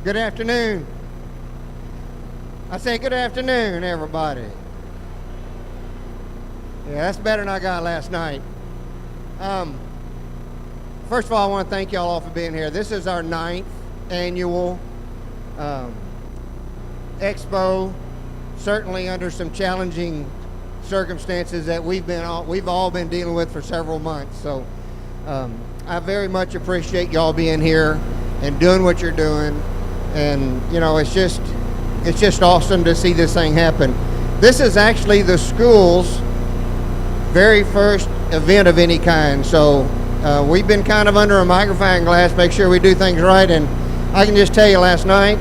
Good afternoon. I say good afternoon, everybody. Yeah, that's better than I got last night. First of all, I want to thank y'all all for being here. This is our 9th annual Expo, certainly under some challenging circumstances that we've all been dealing with for several months. So I very much appreciate y'all being here and doing what you're doing. And you know, it's just awesome to see this thing happen. This is actually the school's very first event of any kind. So we've been kind of under a magnifying glass, make sure we do things right. And I can just tell you, last night,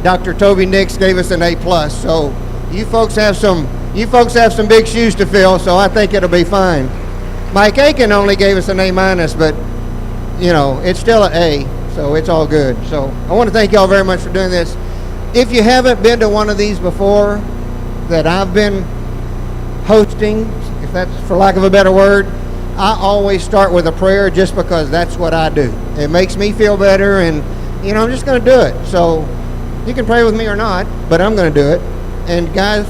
Dr. Toby Nix gave us an A+. So you folks have some big shoes to fill. So I think it'll be fine. Mike Aiken only gave us an A-, but you know, it's still an A. So it's all good. So I want to thank y'all very much for doing this. If you haven't been to one of these before that I've been hosting, if that's for lack of a better word, I always start with a prayer just because that's what I do. It makes me feel better, and you know, I'm just going to do it. So you can pray with me or not, but I'm going to do it. And guys,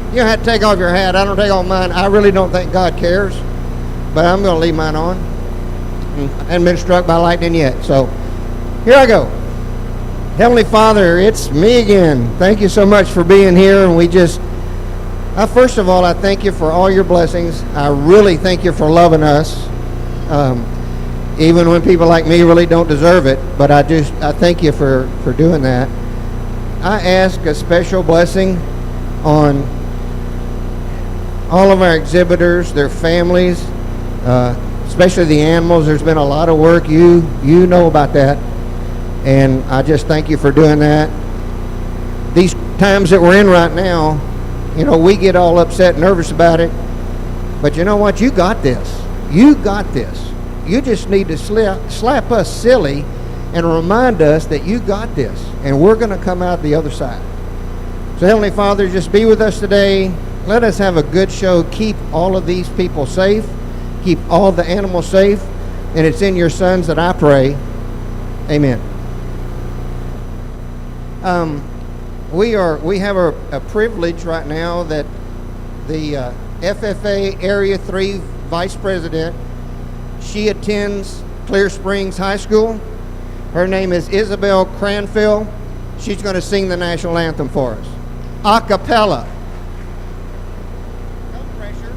you don't have to take off your hat. I don't take off mine. I really don't think God cares, but I'm going to leave mine on. I haven't been struck by lightning yet. So here I go. Heavenly Father, it's me again. Thank you so much for being here. And first of all, I thank you for all your blessings. I really thank you for loving us, even when people like me really don't deserve it. But I thank you for doing that. I ask a special blessing on all of our exhibitors, their families, especially the animals. There's been a lot of work. You know about that. And I just thank you for doing that. These times that we're in right now, you know, we get all upset and nervous about it. But you know what? You got this. You got this. You just need to slap us silly and remind us that you got this. And we're going to come out the other side. So Heavenly Father, just be with us today. Let us have a good show. Keep all of these people safe. Keep all the animals safe. And it's in your sons that I pray. Amen. We have a privilege right now that the FFA Area 3 Vice President, she attends Clear Springs High School. Her name is Isabel Cranfield. She's going to sing the national anthem for us. A cappella. No pressure.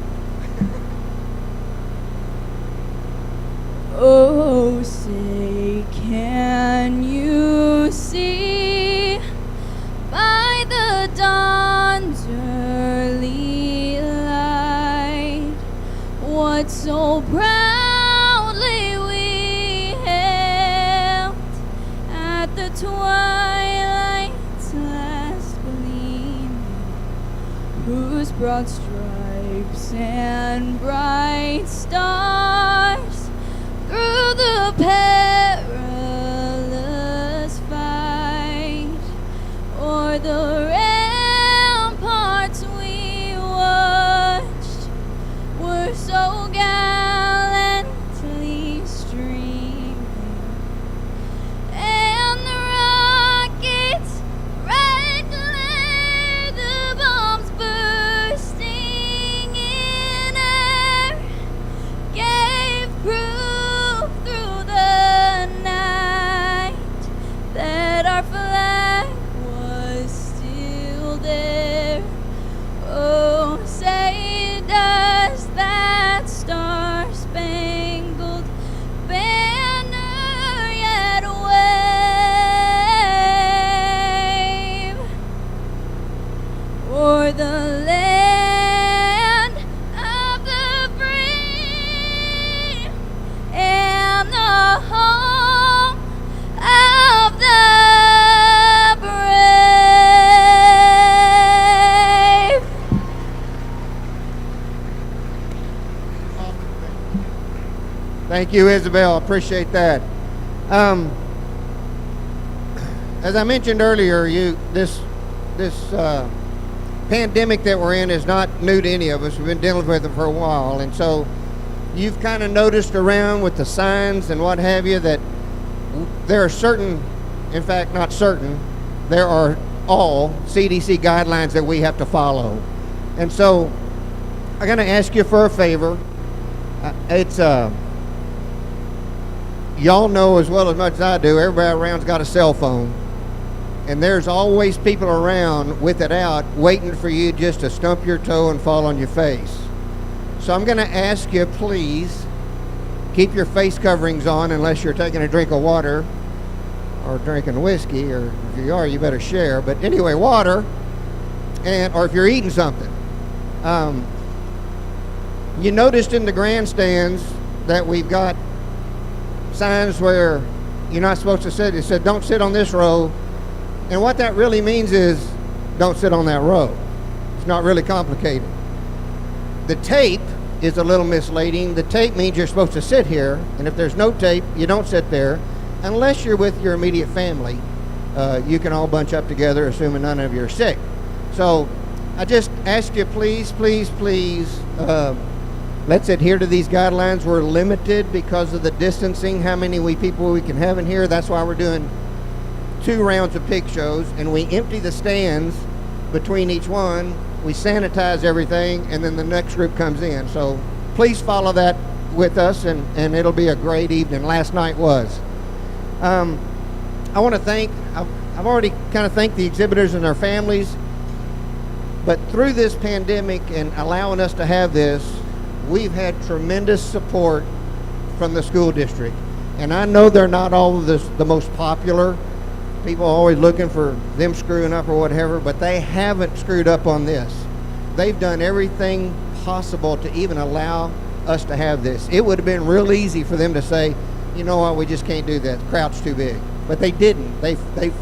Oh, say, can you see by the dawn's early light what so proudly we hailed at the twilight's last gleaming, whose broad stripes and bright stars through the perilous fight o'er the ramparts we watched were so gallantly streaming, and the rockets' red glare, the bombs bursting in air, gave proof through the night that our flag was still there. Oh, say does that star-spangled banner yet wave o'er the land of the free and the home of the brave. Thank you, Isabel. Appreciate that. As I mentioned earlier, this pandemic that we're in is not new to any of us. We've been dealing with it for a while, and so you've kind of noticed around with the signs and what have you that there are certain, in fact, not certain, there are all CDC guidelines that we have to follow. And so I'm going to ask you for a favor. Y'all know as well as much as I do, everybody around's got a cell phone. And there's always people around with it out waiting for you just to stump your toe and fall on your face. So I'm going to ask you, please, keep your face coverings on unless you're taking a drink of water or drinking whiskey, or if you are, you better share. But anyway, water, or if you're eating something. You noticed in the grandstands that we've got signs where you're not supposed to sit. It said, don't sit on this row. And what that really means is, don't sit on that row. It's not really complicated. The tape is a little misleading. The tape means you're supposed to sit here, and if there's no tape, you don't sit there, unless you're with your immediate family. You can all bunch up together, assuming none of you are sick. So I just ask you, please, please, please, let's adhere to these guidelines. We're limited because of the distancing, how many people we can have in here. That's why we're doing 2 rounds of pig shows, and we empty the stands between each one. We sanitize everything, and then the next group comes in. So please follow that with us, and it'll be a great evening. Last night was. I want to thank, I've already kind of thanked the exhibitors and their families, but through this pandemic and allowing us to have this, we've had tremendous support from the school district. And I know they're not all the most popular. People are always looking for them screwing up or whatever, but they haven't screwed up on this. They've done everything possible to even allow us to have this. It would have been real easy for them to say, you know what, we just can't do that. The crowd's too big. But they didn't. They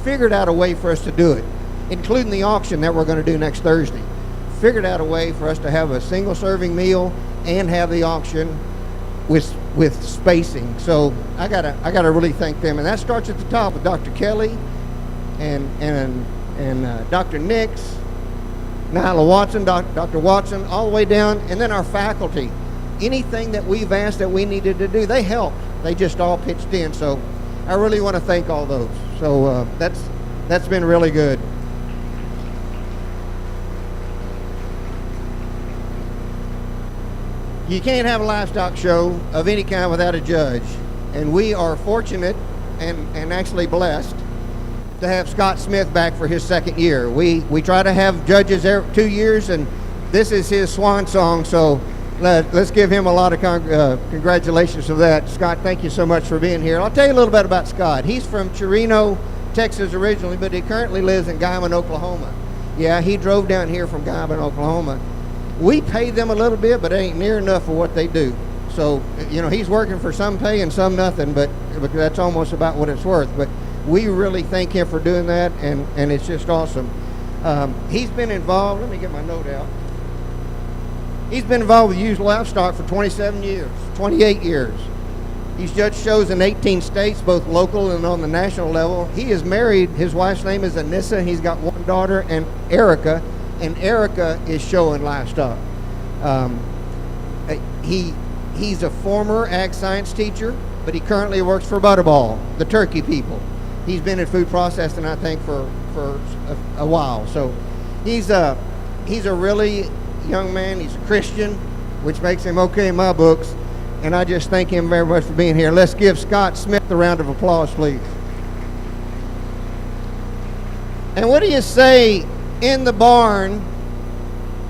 figured out a way for us to do it, including the auction that we're going to do next Thursday. Figured out a way for us to have a single serving meal and have the auction with spacing. So I gotta really thank them, and that starts at the top with Dr. Kelly and Dr. Nix, Nyla Watson, Dr. Watson, all the way down, and then our faculty. Anything that we've asked that we needed to do, they helped. They just all pitched in. So I really want to thank all those. So that's been really good. You can't have a livestock show of any kind without a judge. And we are fortunate and actually blessed to have Scott Smith back for his 2nd year. We try to have judges every 2 years, and this is his swan song, so let's give him a lot of congratulations for that. Scott, thank you so much for being here. I'll tell you a little bit about Scott. He's from Chirino, Texas originally, but he currently lives in Guymon, Oklahoma. Yeah, he drove down here from Guymon, Oklahoma. We pay them a little bit, but it ain't near enough for what they do. So, you know, he's working for some pay and some nothing, but that's almost about what it's worth. But we really thank him for doing that, and it's just awesome. He's been involved, let me get my note out. He's been involved with used livestock for 27 years, 28 years. He's judged shows in 18 states, both local and on the national level. He is married. His wife's name is Anissa. He's got 1 daughter, and Erica is showing livestock. He's a former ag science teacher, but he currently works for Butterball, the turkey people. He's been in food processing, I think, for a while. So he's a really young man. He's a Christian, which makes him okay in my books. And I just thank him very much for being here. Let's give Scott Smith a round of applause, please. And what do you say in the barn?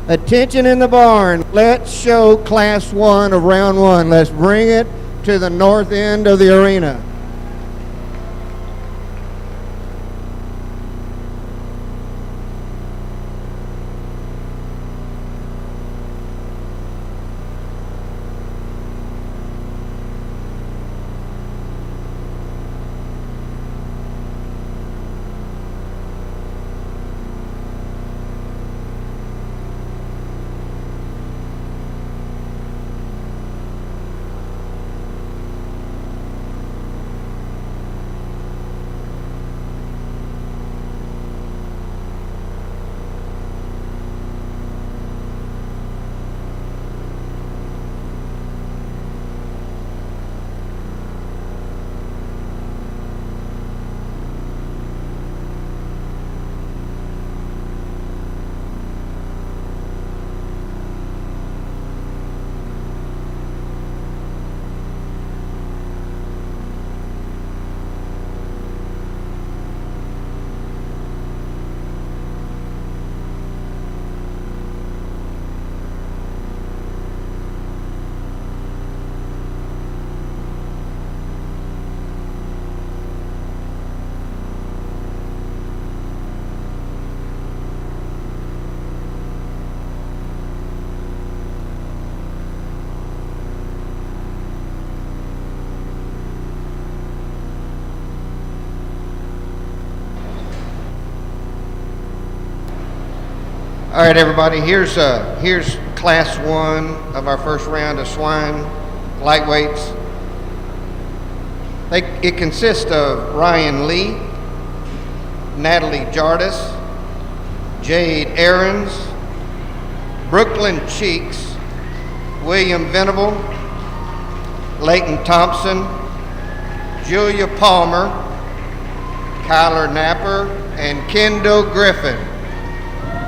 Attention in the barn. Let's show class 1 of round 1. Let's bring it to the north end of the arena. All right, everybody, here's class one of our first round of swine lightweights. It consists of Ryan Lee, Natalie Jardis, Jade Aarons, Brooklyn Cheeks, William Venable, Leighton Thompson, Julia Palmer, Kyler Napper, and Kendall Griffin.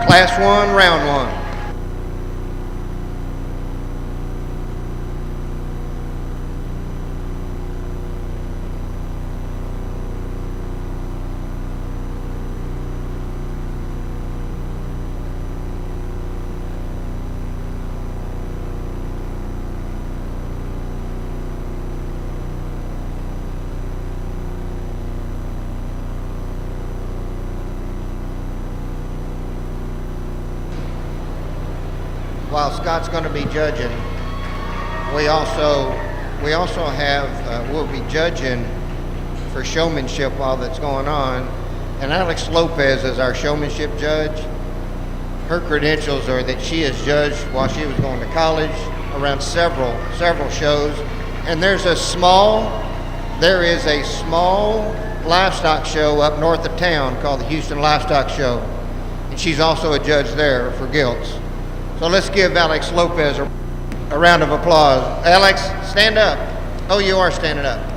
Class one, round one. While Scott's going to be judging, we also have we'll be judging for showmanship while that's going on, and Alex Lopez is our showmanship judge. Her credentials are that she has judged while she was going to college around several shows, and there is a small livestock show up north of town called the Houston Livestock Show, and she's also a judge there for gilts. So let's give Alex Lopez a round of applause. Alex, stand up. Oh, you are standing up.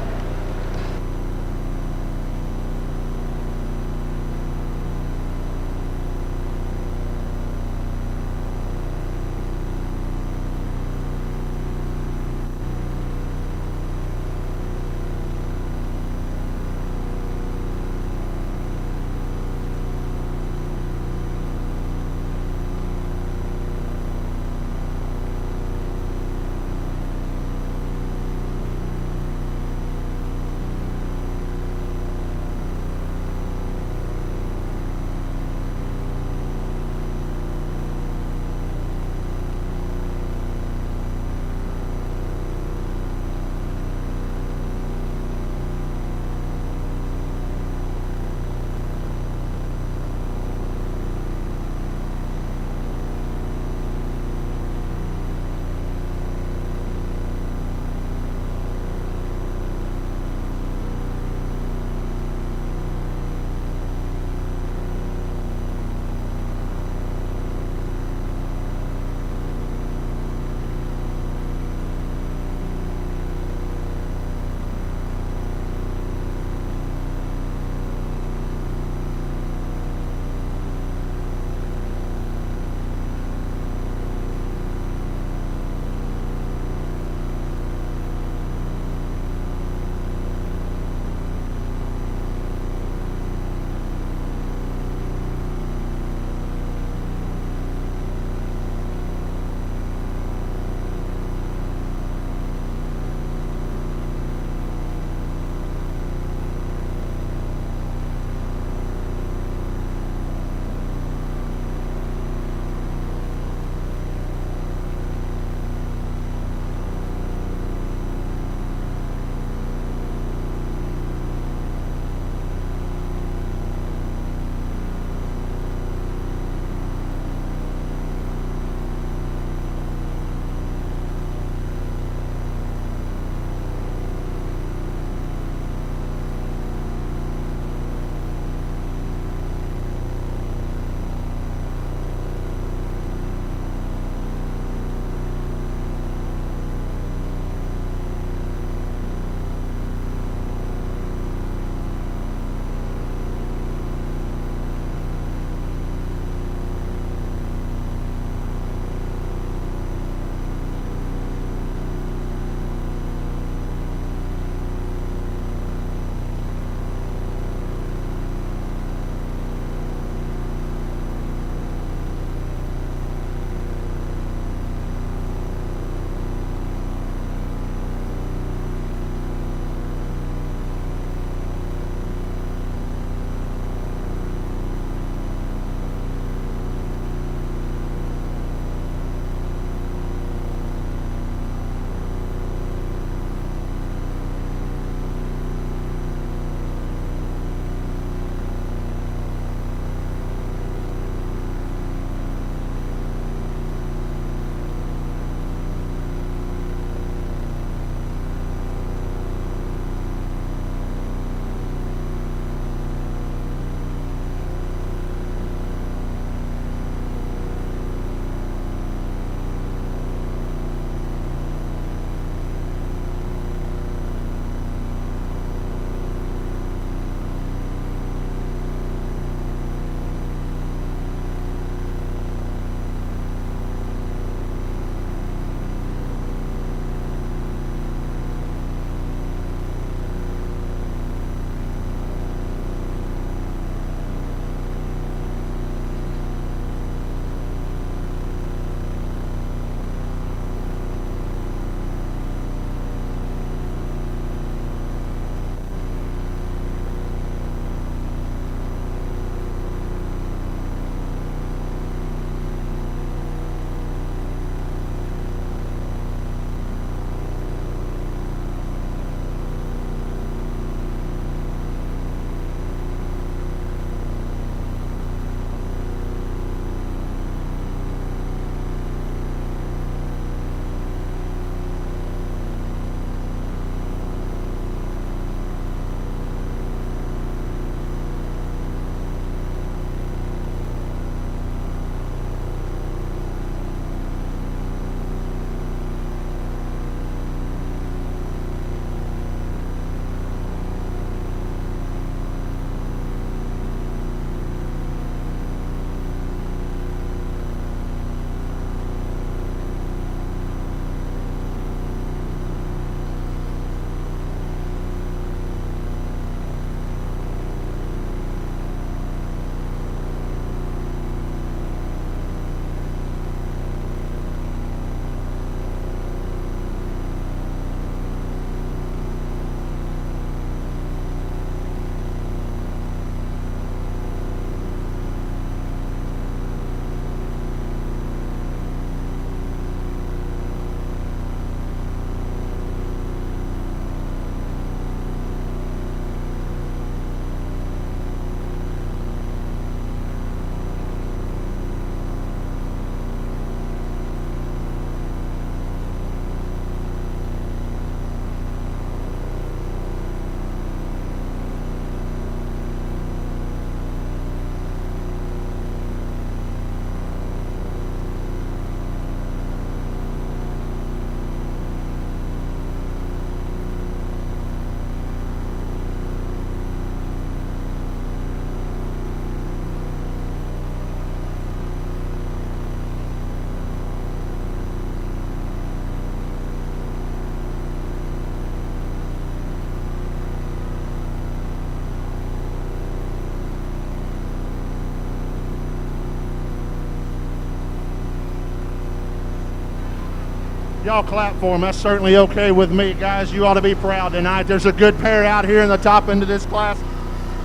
Y'all clap for them. That's certainly okay with me, guys. You ought to be proud tonight. There's a good pair out here in the top end of this class.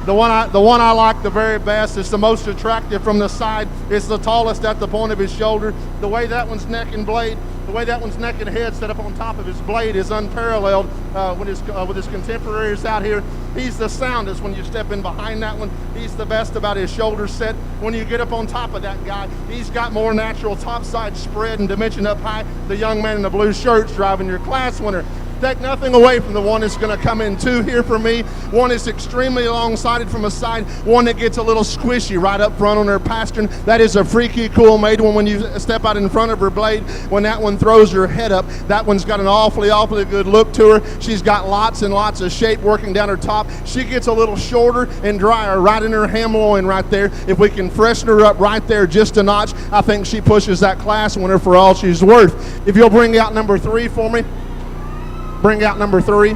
The one I like the very best. It's the most attractive from the side. It's the tallest at the point of his shoulder. The way that one's neck and blade, the way that one's neck and head set up on top of his blade is unparalleled with his contemporaries out here. He's the soundest when you step in behind that one. He's the best about his shoulder set. When you get up on top of that guy, he's got more natural topside spread and dimension up high. The young man in the blue shirt's driving your class winner. Take nothing away from the one that's going to come in two here for me. One is extremely long-sided from a side. One that gets a little squishy right up front on her pastern. That is a freaky cool maiden one when you step out in front of her blade. When that one throws her head up, that one's got an awfully good look to her. She's got lots and lots of shape working down her top. She gets a little shorter and drier right in her ham loin right there. If we can freshen her up right there just a notch, I think she pushes that class winner for all she's worth. If you'll bring out number 3 for me. Bring out number 3.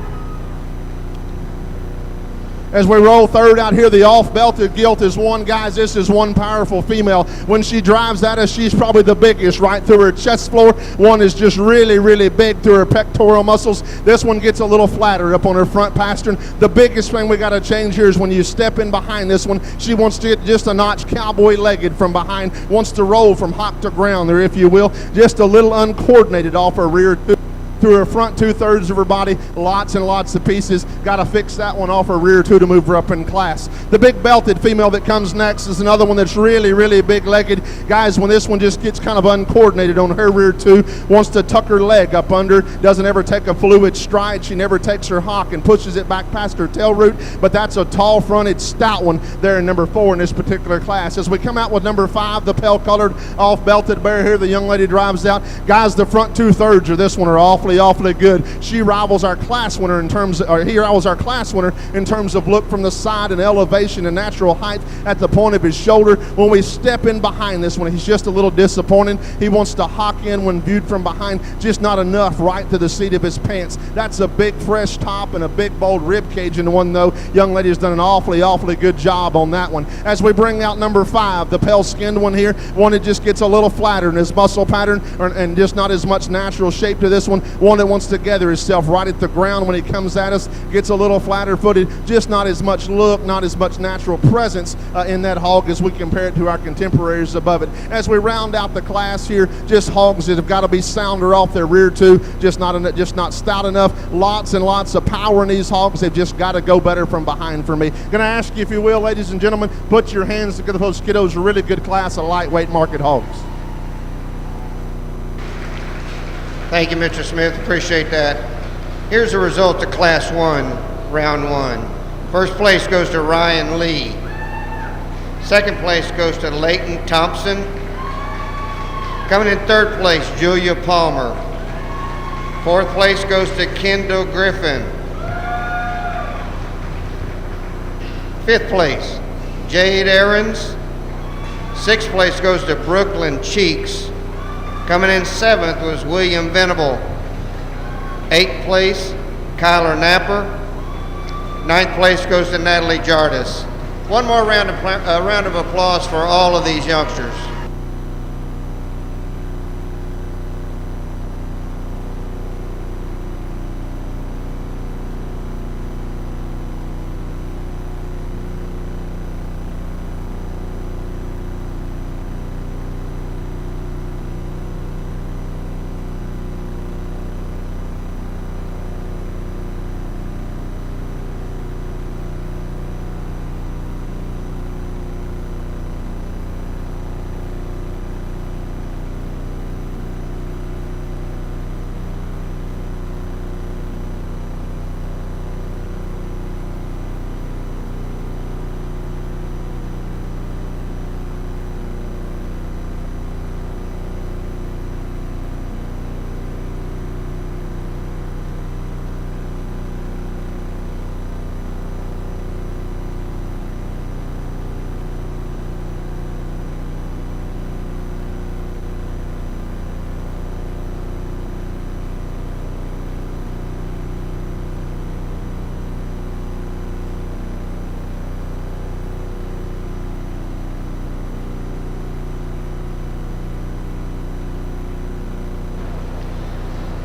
As we roll third out here, the off-belted gilt is one. Guys, this is one powerful female. When she drives at us, she's probably the biggest right through her chest floor. One is just really big through her pectoral muscles. This one gets a little flatter up on her front pastern. The biggest thing we got to change here is when you step in behind this one, she wants to get just a notch cowboy-legged from behind, wants to roll from hock to ground there, if you will. Just a little uncoordinated off her rear tooth. Through her front 2/3 of her body, lots and lots of pieces. Got to fix that one off her rear too to move her up in class. The big belted female that comes next is another one that's really big-legged. Guys, when this one just gets kind of uncoordinated on her rear too, wants to tuck her leg up under, doesn't ever take a fluid stride. She never takes her hock and pushes it back past her tail root, but that's a tall-fronted, stout one there in number 4 in this particular class. As we come out with number 5, the pale-colored, off-belted bear here, the young lady drives out. Guys, the front 2/3 of this one are awfully good. She rivals our class winner in terms of, or he rivals our class winner in terms of look from the side and elevation and natural height at the point of his shoulder. When we step in behind this one, he's just a little disappointed. He wants to hock in when viewed from behind, just not enough right to the seat of his pants. That's a big fresh top and a big bold rib cage in the one though. Young lady has done an awfully good job on that one. As we bring out number 5, the pale skinned one here, one that just gets a little flatter in his muscle pattern and just not as much natural shape to this one. One that wants to gather himself right at the ground when he comes at us, gets a little flatter footed, just not as much look, not as much natural presence in that hog as we compare it to our contemporaries above it. As we round out the class here, just hogs that have got to be sounder off their rear too, just not stout enough. Lots and lots of power in these hogs. They've just got to go better from behind for me. Gonna ask you, if you will, ladies and gentlemen, put your hands together for those kiddos. A really good class of lightweight market hogs. Thank you, Mr. Smith. Appreciate that. Here's the result of Class 1, Round 1. First place goes to Ryan Lee. Second place goes to Leighton Thompson. Coming in third place, Julia Palmer. Fourth place goes to Kendall Griffin. Fifth place, Jade Aarons. Sixth place goes to Brooklyn Cheeks. Coming in 7th was William Venable. 8th place, Kyler Napper. 9th place goes to Natalie Jardis. One more round of applause for all of these youngsters.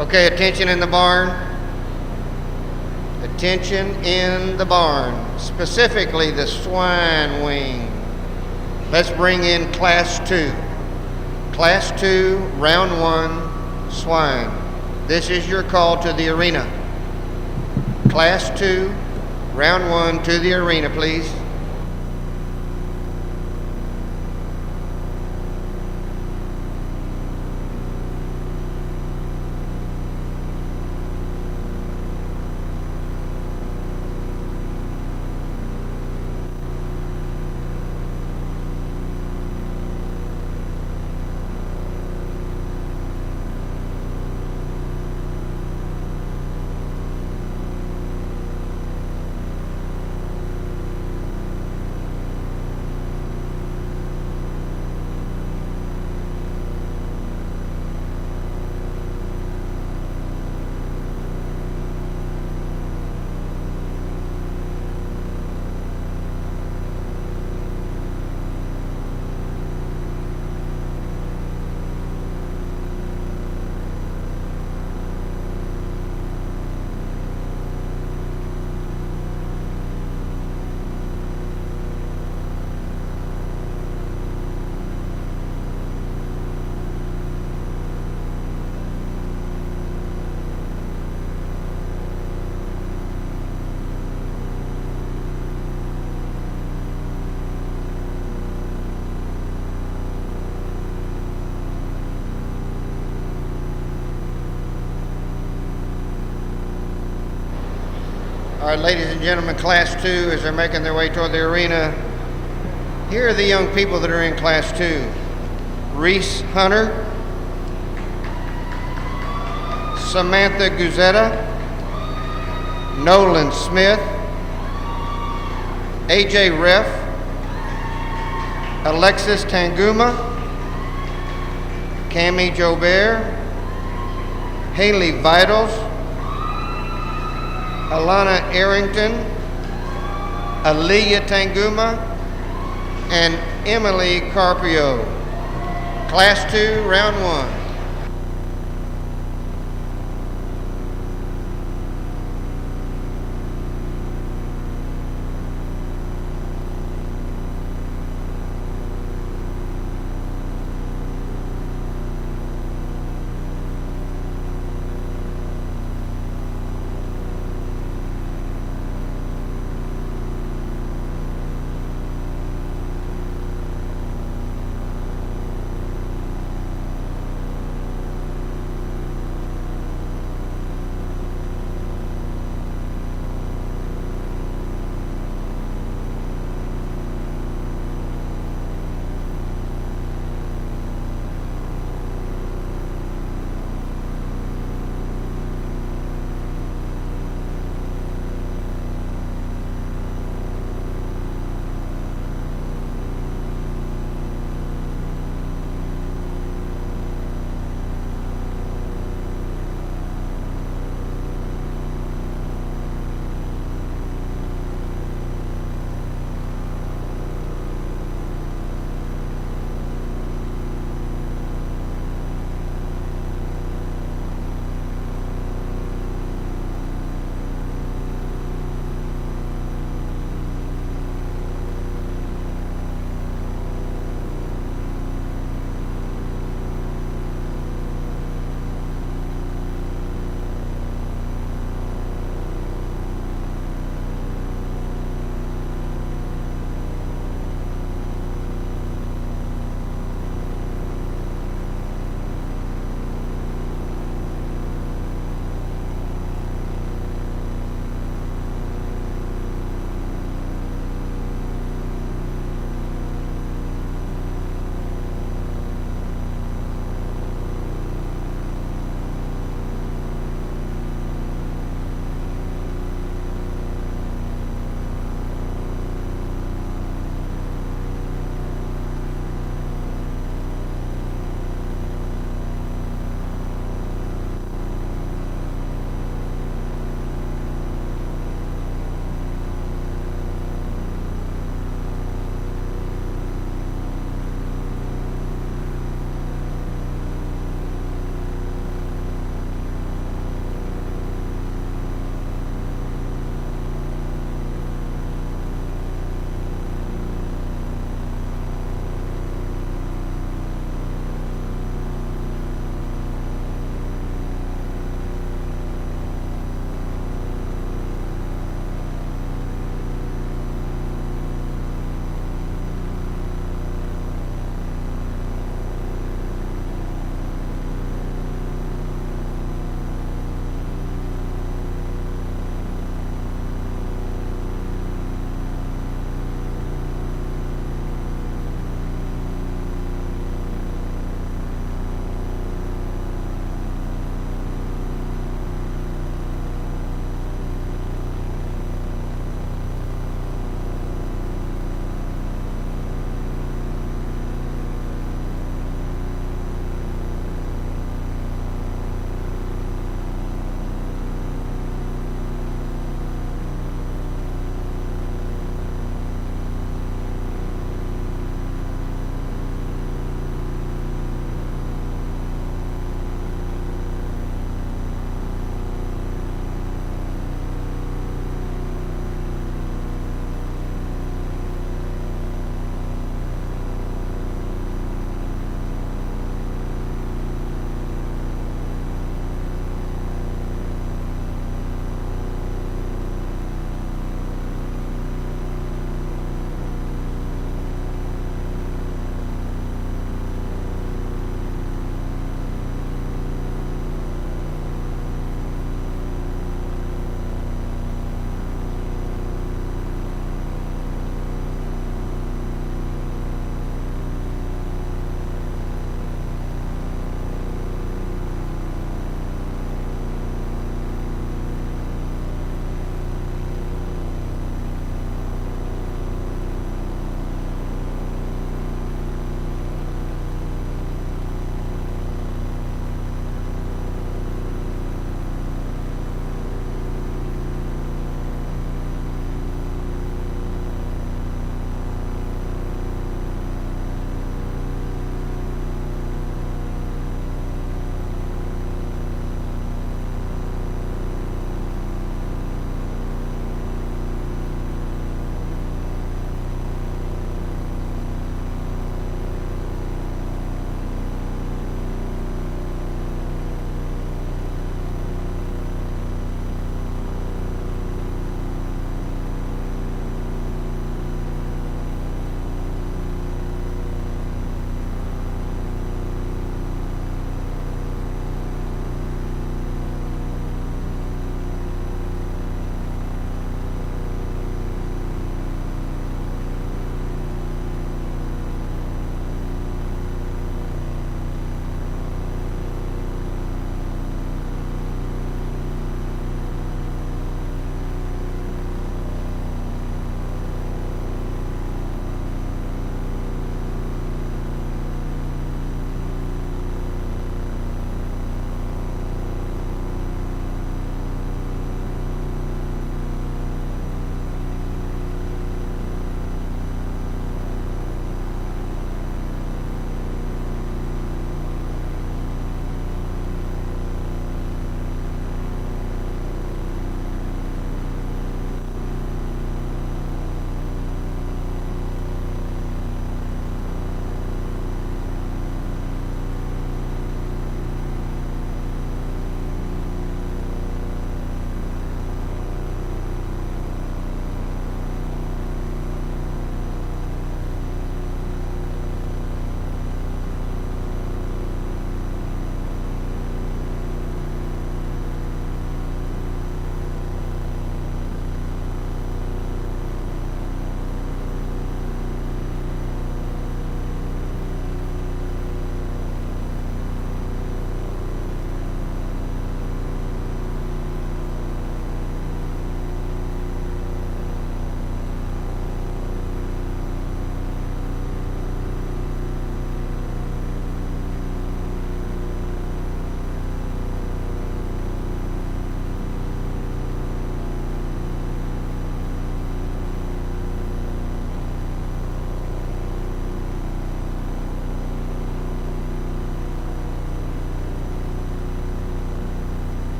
Okay, attention in the barn. Attention in the barn, specifically the swine wing. Let's bring in Class 2. Class 2, Round 1, swine. This is your call to the arena. Class 2, Round 1, to the arena, please. All right, ladies and gentlemen, Class 2, as they're making their way toward the arena, here are the young people that are in Class 2. Reese Hunter, Samantha Guzetta, Nolan Smith, AJ Reff, Alexis Tanguma, Cami Jobert, Haley Vitals, Alana Arrington, Aaliyah Tanguma, and Emily Carpio. Class 2, Round 1.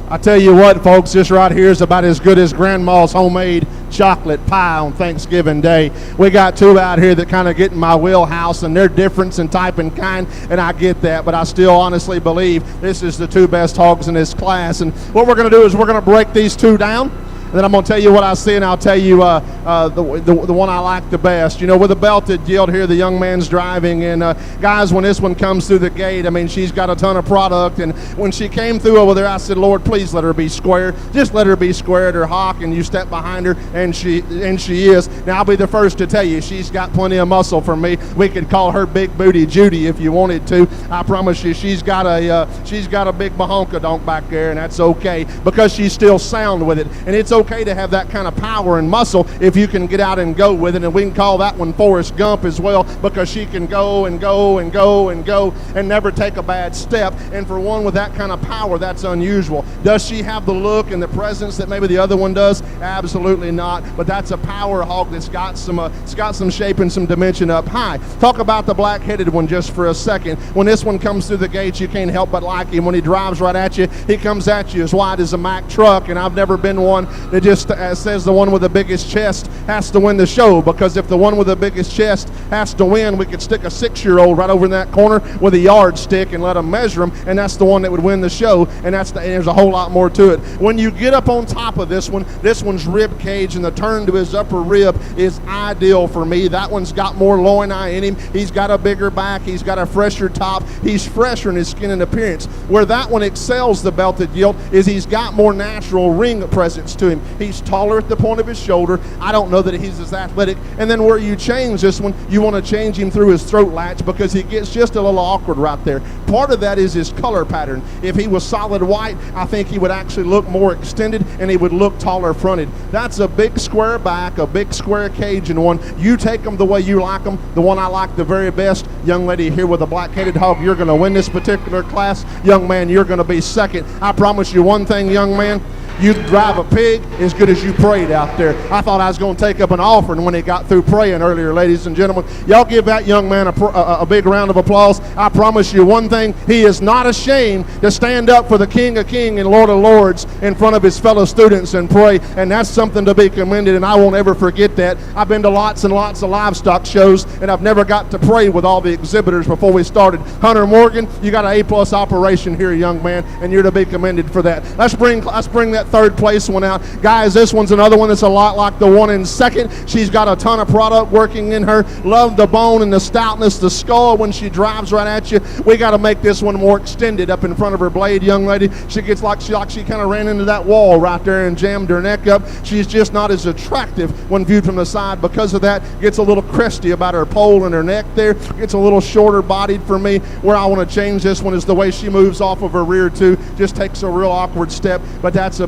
I tell you what, folks, this right here is about as good as Grandma's homemade chocolate pie on Thanksgiving Day. We got two out here that kind of get in my wheelhouse, and they're different in type and kind, and I get that, but I still honestly believe this is the two best hogs in this class. And what we're going to do is we're going to break these two down. And then I'm going to tell you what I see, and I'll tell you the one I like the best. You know, with the belted gilt here, the young man's driving. And, guys, when this one comes through the gate, I mean, she's got a ton of product. And when she came through over there, I said, Lord, please let her be square. Just let her be square at her hock, and you step behind her, and she is. Now, I'll be the first to tell you, she's got plenty of muscle for me. We could call her Big Booty Judy if you wanted to. I promise you, she's got a big bahonka-donk back there, and that's okay because she's still sound with it. And it's okay to have that kind of power and muscle if you can get out and go with it. And we can call that one Forrest Gump as well, because she can go and go and go and go and never take a bad step. And for one with that kind of power, that's unusual. Does she have the look and the presence that maybe the other one does? Absolutely not. But that's a power hog that's got some shape and some dimension up high. Talk about the black-headed one just for a second. When this one comes through the gates, you can't help but like him. When he drives right at you, he comes at you as wide as a Mack truck. And I've never been one that just says the one with the biggest chest has to win the show, because if the one with the biggest chest has to win, we could stick a 6-year-old right over in that corner with a yardstick and let them measure him, and that's the one that would win the show. And there's a whole lot more to it. When you get up on top of this one's rib cage and the turn to his upper rib is ideal for me. That one's got more loin eye in him. He's got a bigger back. He's got a fresher top. He's fresher in his skin and appearance. Where that one excels the belted gilt is he's got more natural ring presence to him. He's taller at the point of his shoulder. I don't know that he's as athletic. And then where you change this one, you want to change him through his throat latch, because he gets just a little awkward right there. Part of that is his color pattern. If he was solid white, I think he would actually look more extended and he would look taller fronted. That's a big square back, a big square cage in one. You take them the way you like them. The one I like the very best, young lady here with a black-headed hog, you're going to win this particular class. Young man, you're going to be second. I promise you one thing, young man. You drive a pig as good as you prayed out there. I thought I was going to take up an offering when he got through praying earlier, ladies and gentlemen. Y'all give that young man a big round of applause. I promise you one thing, he is not ashamed to stand up for the King of Kings and Lord of Lords in front of his fellow students and pray, and that's something to be commended, and I won't ever forget that. I've been to lots and lots of livestock shows, and I've never got to pray with all the exhibitors before we started. Hunter Morgan, you got an A-plus operation here, young man, and you're to be commended for that. Let's bring that third place one out. Guys, this one's another one that's a lot like the one in second. She's got a ton of product working in her. Love the bone and the stoutness, the skull when she drives right at you. We got to make this one more extended up in front of her blade, young lady. She gets like she kind of ran into that wall right there and jammed her neck up. She's just not as attractive when viewed from the side. Because of that, gets a little cresty about her pole and her neck there. Gets a little shorter bodied for me. Where I want to change this one is the way she moves off of her rear too. Just takes a real awkward step, but that's a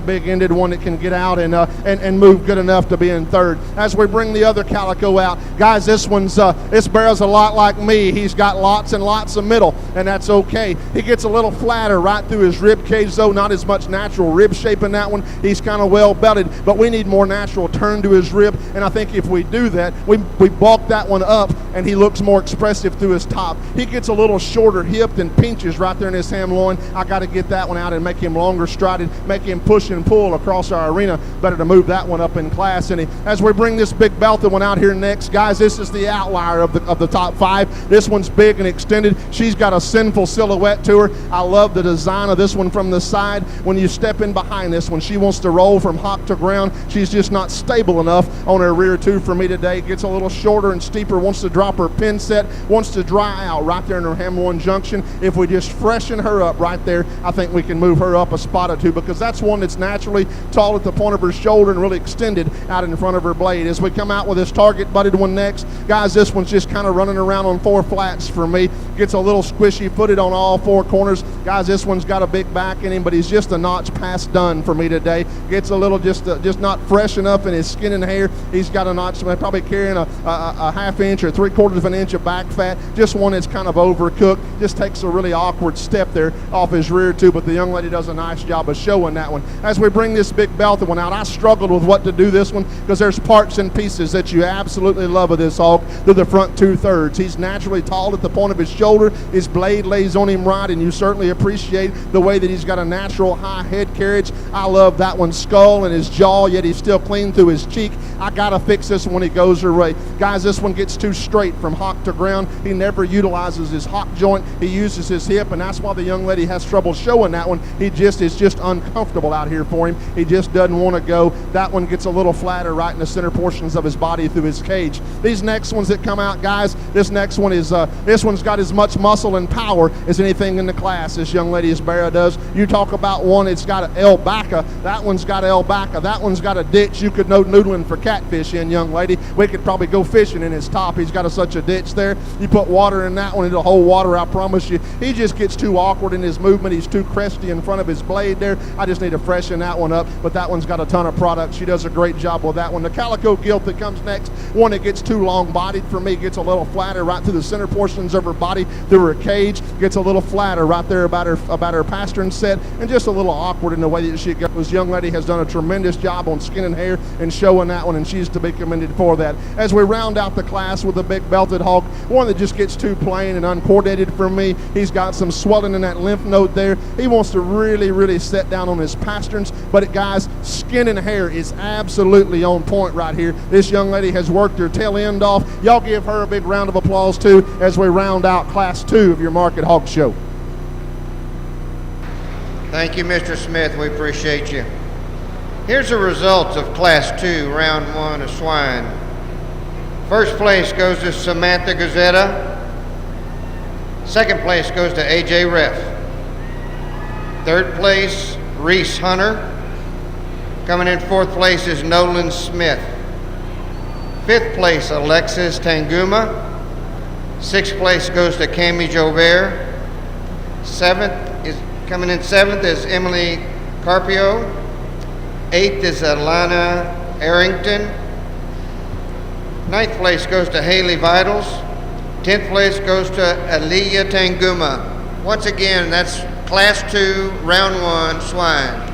big ended one that can get out and move good enough to be in third. As we bring the other calico out, guys, this bear's a lot like me. He's got lots and lots of middle, and that's okay. He gets a little flatter right through his rib cage, though, not as much natural rib shape in that one. He's kind of well belted, but we need more natural turn to his rib, and I think if we do that, we bulk that one up, and he looks more expressive through his top. He gets a little shorter hipped and pinches right there in his ham loin. I got to get that one out and make him longer strided, make him push and pull across our arena. Better to move that one up in class. And as we bring this big belted one out here next, guys, this is the outlier of the top five. This one's big and extended. She's got a sinful silhouette to her. I love the design of this one from the side. When you step in behind this one, she wants to roll from hock to ground. She's just not stable enough on her rear too for me today. Gets a little shorter and steeper, wants to drop her pin set, wants to dry out right there in her ham loin junction. If we just freshen her up right there, I think we can move her up a spot or two, because that's one that's naturally tall at the point of her shoulder and really extended out in front of her blade. As we come out with this target butted one next, guys, this one's just kind of running around on four flats for me. Gets a little squishy footed on all four corners. Guys, this one's got a big back in him, but he's just a notch past done for me today. Gets a little just not fresh enough in his skin and hair. He's got a notch, probably carrying a half inch or 3/4 of an inch of back fat. Just one that's kind of overcooked. Just takes a really awkward step there off his rear too, but the young lady does a nice job of showing that. that one. As we bring this big belted one out, I struggled with what to do this one because there's parts and pieces that you absolutely love of this hog through the front 2/3. He's naturally tall at the point of his shoulder. His blade lays on him right, and you certainly appreciate the way that he's got a natural high head carriage. I love that one's skull and his jaw, yet he's still clean through his cheek. I gotta fix this when he goes away. Guys, this one gets too straight from hock to ground. He never utilizes his hock joint. He uses his hip, and that's why the young lady has trouble showing that one. It's just uncomfortable out here for him. He just doesn't want to go. That one gets a little flatter right in the center portions of his body through his cage. These next ones that come out, guys, this next one is, this one's got as much muscle and power as anything in the class. This young lady, as Barra does. You talk about one, it's got an albaca. That one's got albaca. That one's got a ditch you could know noodling for catfish in, young lady. We could probably go fishing in his top. He's got such a ditch there. You put water in that one, it'll hold water, I promise you. He just gets too awkward in his movement. He's too cresty in front of his blade there. I just need to freshen that one up, but that one's got a ton of product. She does a great job with that one. The calico gilt that comes next, one that gets too long-bodied for me, gets a little flatter right through the center portions of her body, through her cage, gets a little flatter right there about her pastern set, and just a little awkward in the way that she goes. Young lady has done a tremendous job on skin and hair and showing that one, and she's to be commended for that. As we round out the class with a big belted hog, one that just gets too plain and uncoordinated for me. He's got some swelling in that lymph node there. He wants to really set down on his pasterns, but guys, skin and hair is absolutely on point right here. This young lady has worked her tail end off. Y'all give her a big round of applause too as we round out class 2 of your Market Hog Show. Thank you, Mr. Smith. We appreciate you. Here's the results of Class 2, Round 1 of swine. First place goes to Samantha Gazetta. Second place goes to AJ Ref. Third place, Reese Hunter. Coming in fourth place is Nolan Smith. Fifth place, Alexis Tanguma. Sixth place goes to Cami Jobert. Coming in seventh is Emily Carpio. Eighth is Alana Arrington. Ninth place goes to Haley Vitals. 10th place goes to Aliyah Tanguma. Once again, that's Class 2, Round 1, swine.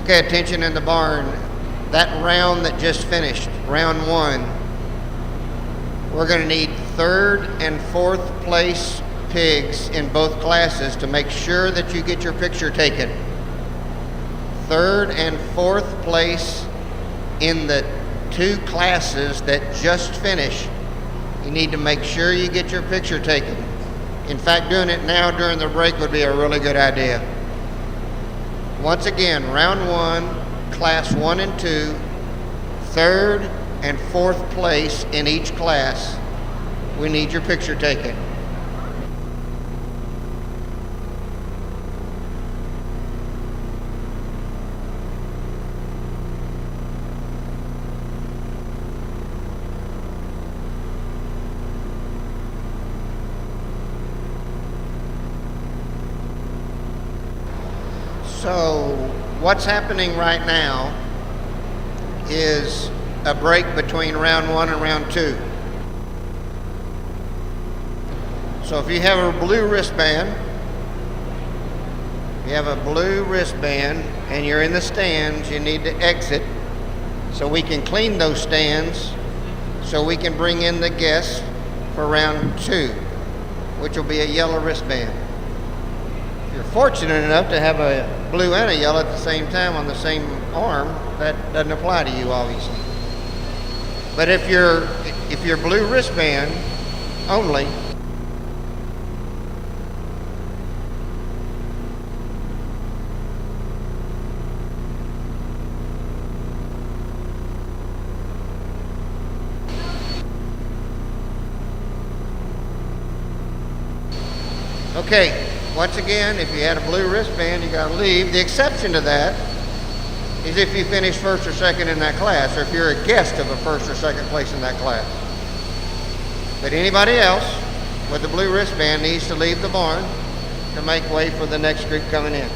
Okay, attention in the barn. That round that just finished, round 1, we're going to need third and fourth place pigs in both classes to make sure that you get your picture taken. Third and fourth place in the 2 classes that just finished. You need to make sure you get your picture taken. In fact, doing it now during the break would be a really good idea. Once again, round 1, class 1 and 2, third and fourth place in each class. We need your picture taken. So what's happening right now is a break between round 1 and round 2. So if you have a blue wristband, and you're in the stands, you need to exit so we can clean those stands so we can bring in the guests for round 2, which will be a yellow wristband. If you're fortunate enough to have a blue and a yellow at the same time on the same arm, that doesn't apply to you, obviously. But if you're blue wristband only, Okay, once again, if you had a blue wristband, you got to leave. The exception to that is if you finish first or second in that class, or if you're a guest of a first or second place in that class. But anybody else with the blue wristband needs to leave the barn to make way for the next group coming in.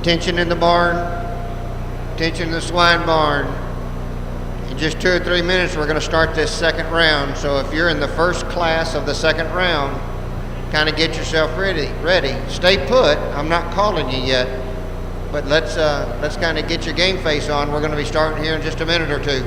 Tension in the barn, tension in the swine barn. In just 2 or 3 minutes, we're going to start this second round. So if you're in the first class of the second round, kind of get yourself ready. Stay put. I'm not calling you yet, but let's kind of get your game face on. We're going to be starting here in just a minute or two.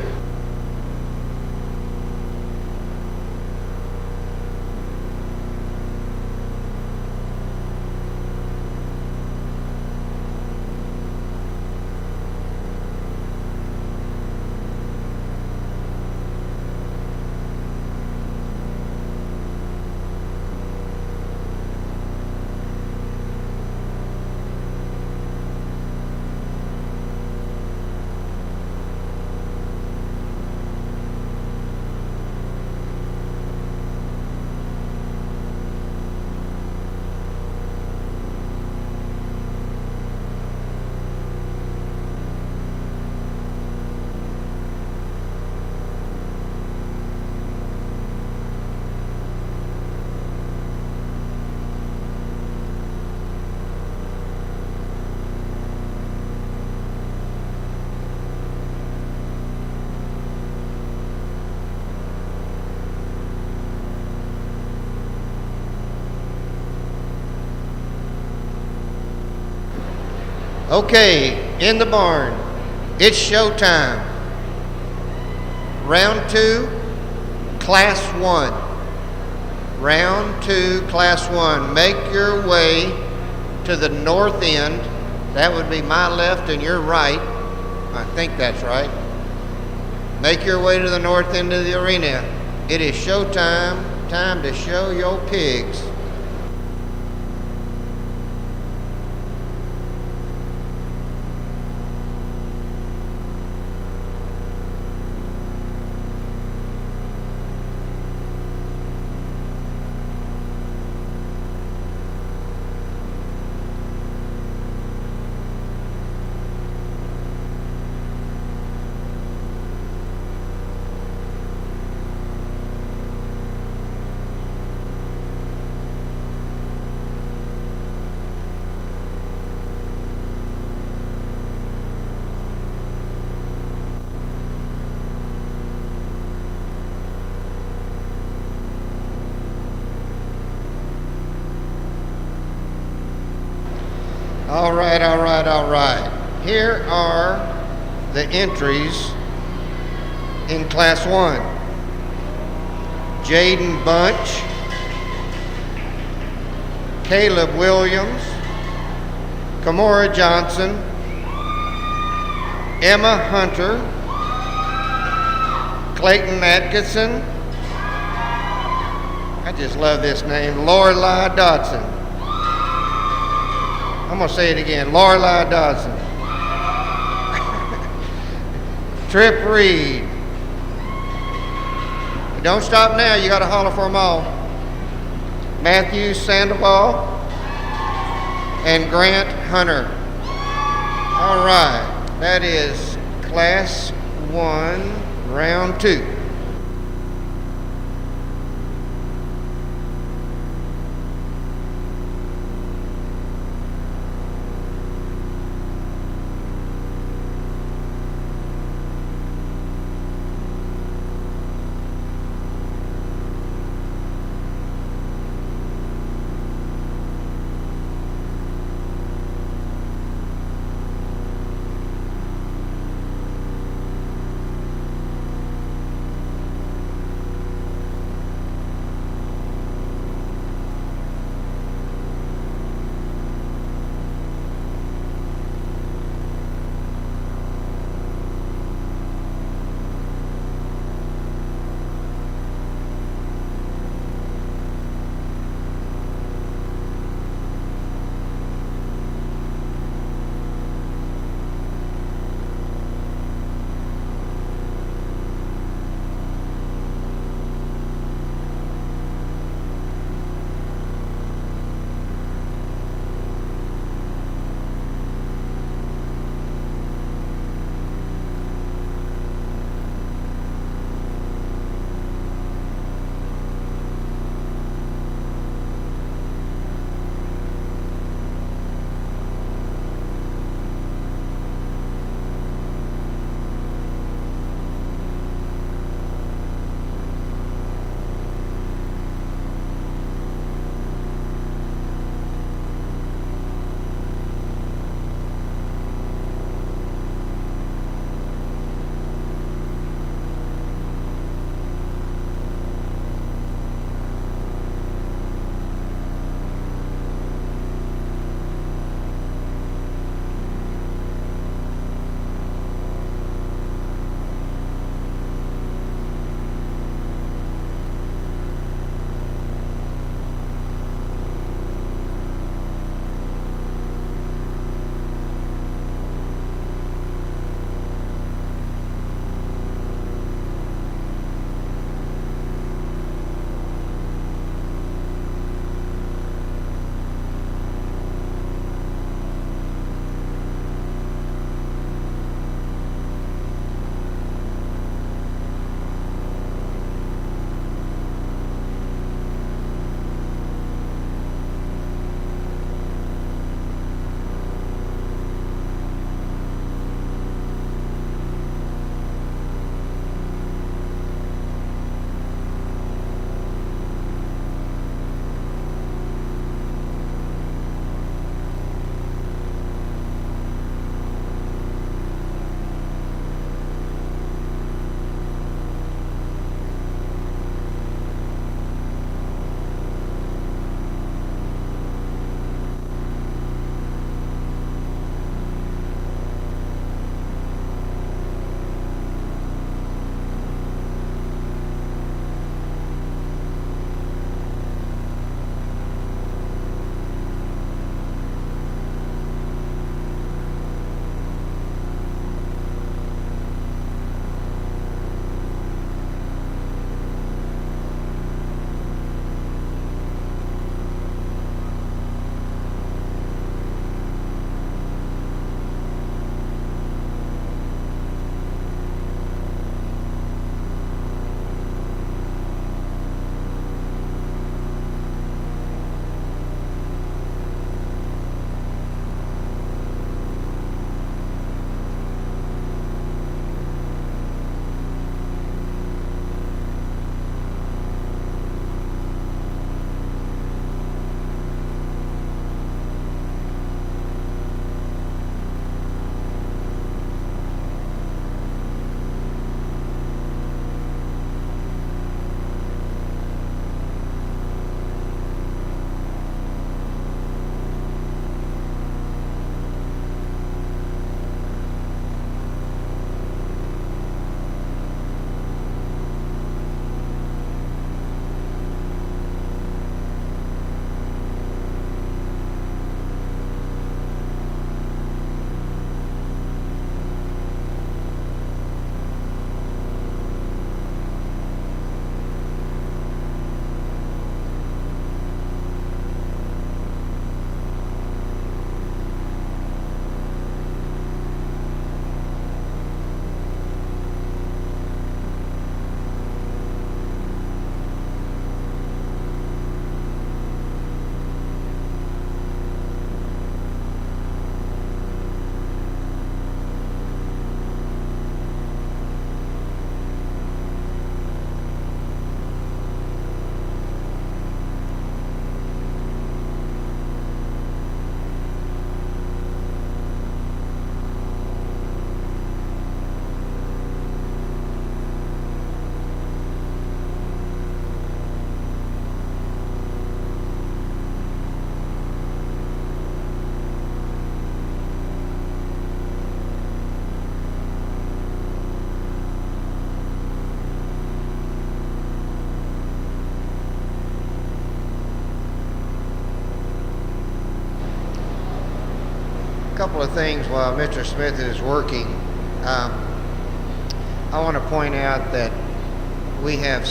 Okay, in the barn, it's showtime. Round 2, Class 1. Round 2, Class 1. Make your way to the north end. That would be my left and your right. I think that's right. Make your way to the north end of the arena. It is showtime, time to show your pigs. All right. Here are the entries in Class 1. Jaden Bunch, Caleb Williams, Kamora Johnson, Emma Hunter, Clayton Atkinson, I just love this name, Lorelei Dodson. I'm going to say it again, Lorelei Dodson. Trip Reed. Don't stop now, you got to holler for them all. Matthew Sandoval and Grant Hunter. All right, that is Class 1, Round 2. couple of things while Mr. Smith is working. I want to point out that we have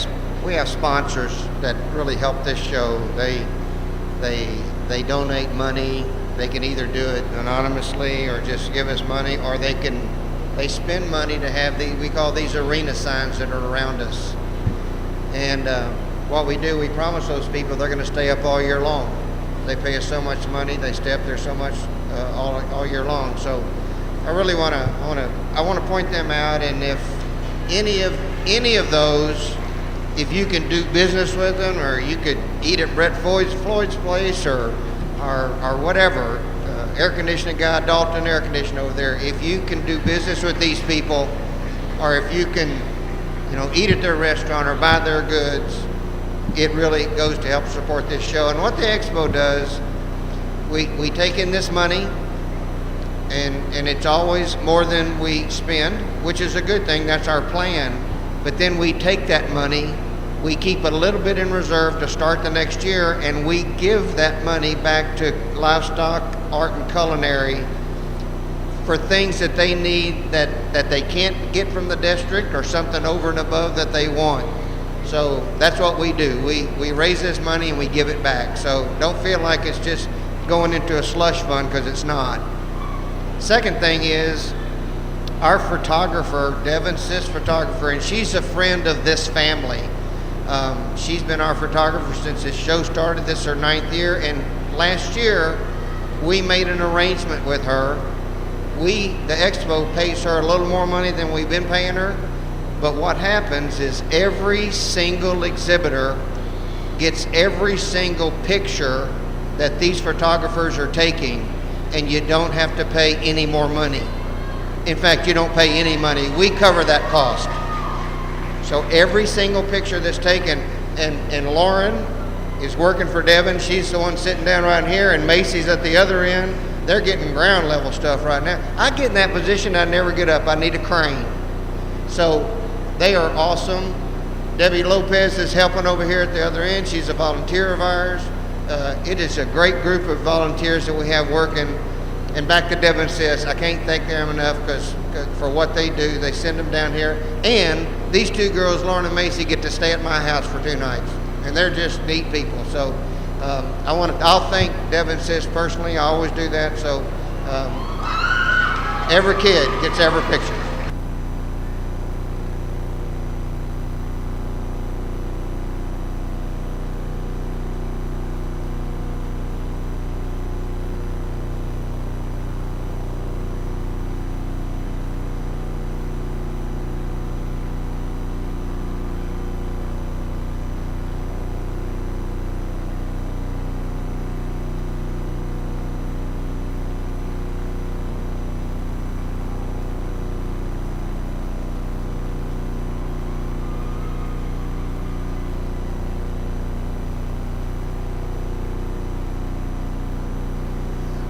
sponsors that really help this show. They donate money. They can either do it anonymously or just give us money, or they spend money to have we call these arena signs that are around us. And what we do, we promise those people they're going to stay up all year long. They pay us so much money, they stay up there so much all year long. So I really want to point them out. And if any of those, if you can do business with them, or you could eat at Brett Floyd's place, or whatever, air conditioning guy, Dalton Air Conditioning over there. If you can do business with these people, or if you can, eat at their restaurant or buy their goods, it really goes to help support this show. And what the Expo does, we take in this money, and it's always more than we spend, which is a good thing. That's our plan. But then we take that money, we keep a little bit in reserve to start the next year, and we give that money back to Livestock, Art and Culinary for things that they need that they can't get from the district, or something over and above that they want. So that's what we do. We raise this money and we give it back. So don't feel like it's just going into a slush fund, because it's not. Second thing is, our photographer, Devin Sis photographer, and she's a friend of this family. She's been our photographer since this show started. This is her 9th year, and last year we made an arrangement with her. The Expo pays her a little more money than we've been paying her, but what happens is every single exhibitor gets every single picture that these photographers are taking, and you don't have to pay any more money. In fact, you don't pay any money. We cover that cost. So every single picture that's taken, and Lauren is working for Devin. She's the one sitting down right here, and Macy's at the other end. They're getting ground level stuff right now. I get in that position, I never get up. I need a crane. So they are awesome. Debbie Lopez is helping over here at the other end. She's a volunteer of ours. It is a great group of volunteers that we have working. And back to Devin Sis, I can't thank them enough for what they do. They send them down here. And these two girls, Lauren and Macy, get to stay at my house for 2 nights. And they're just neat people. So I'll thank Devin Sis personally. I always do that. So every kid gets every picture.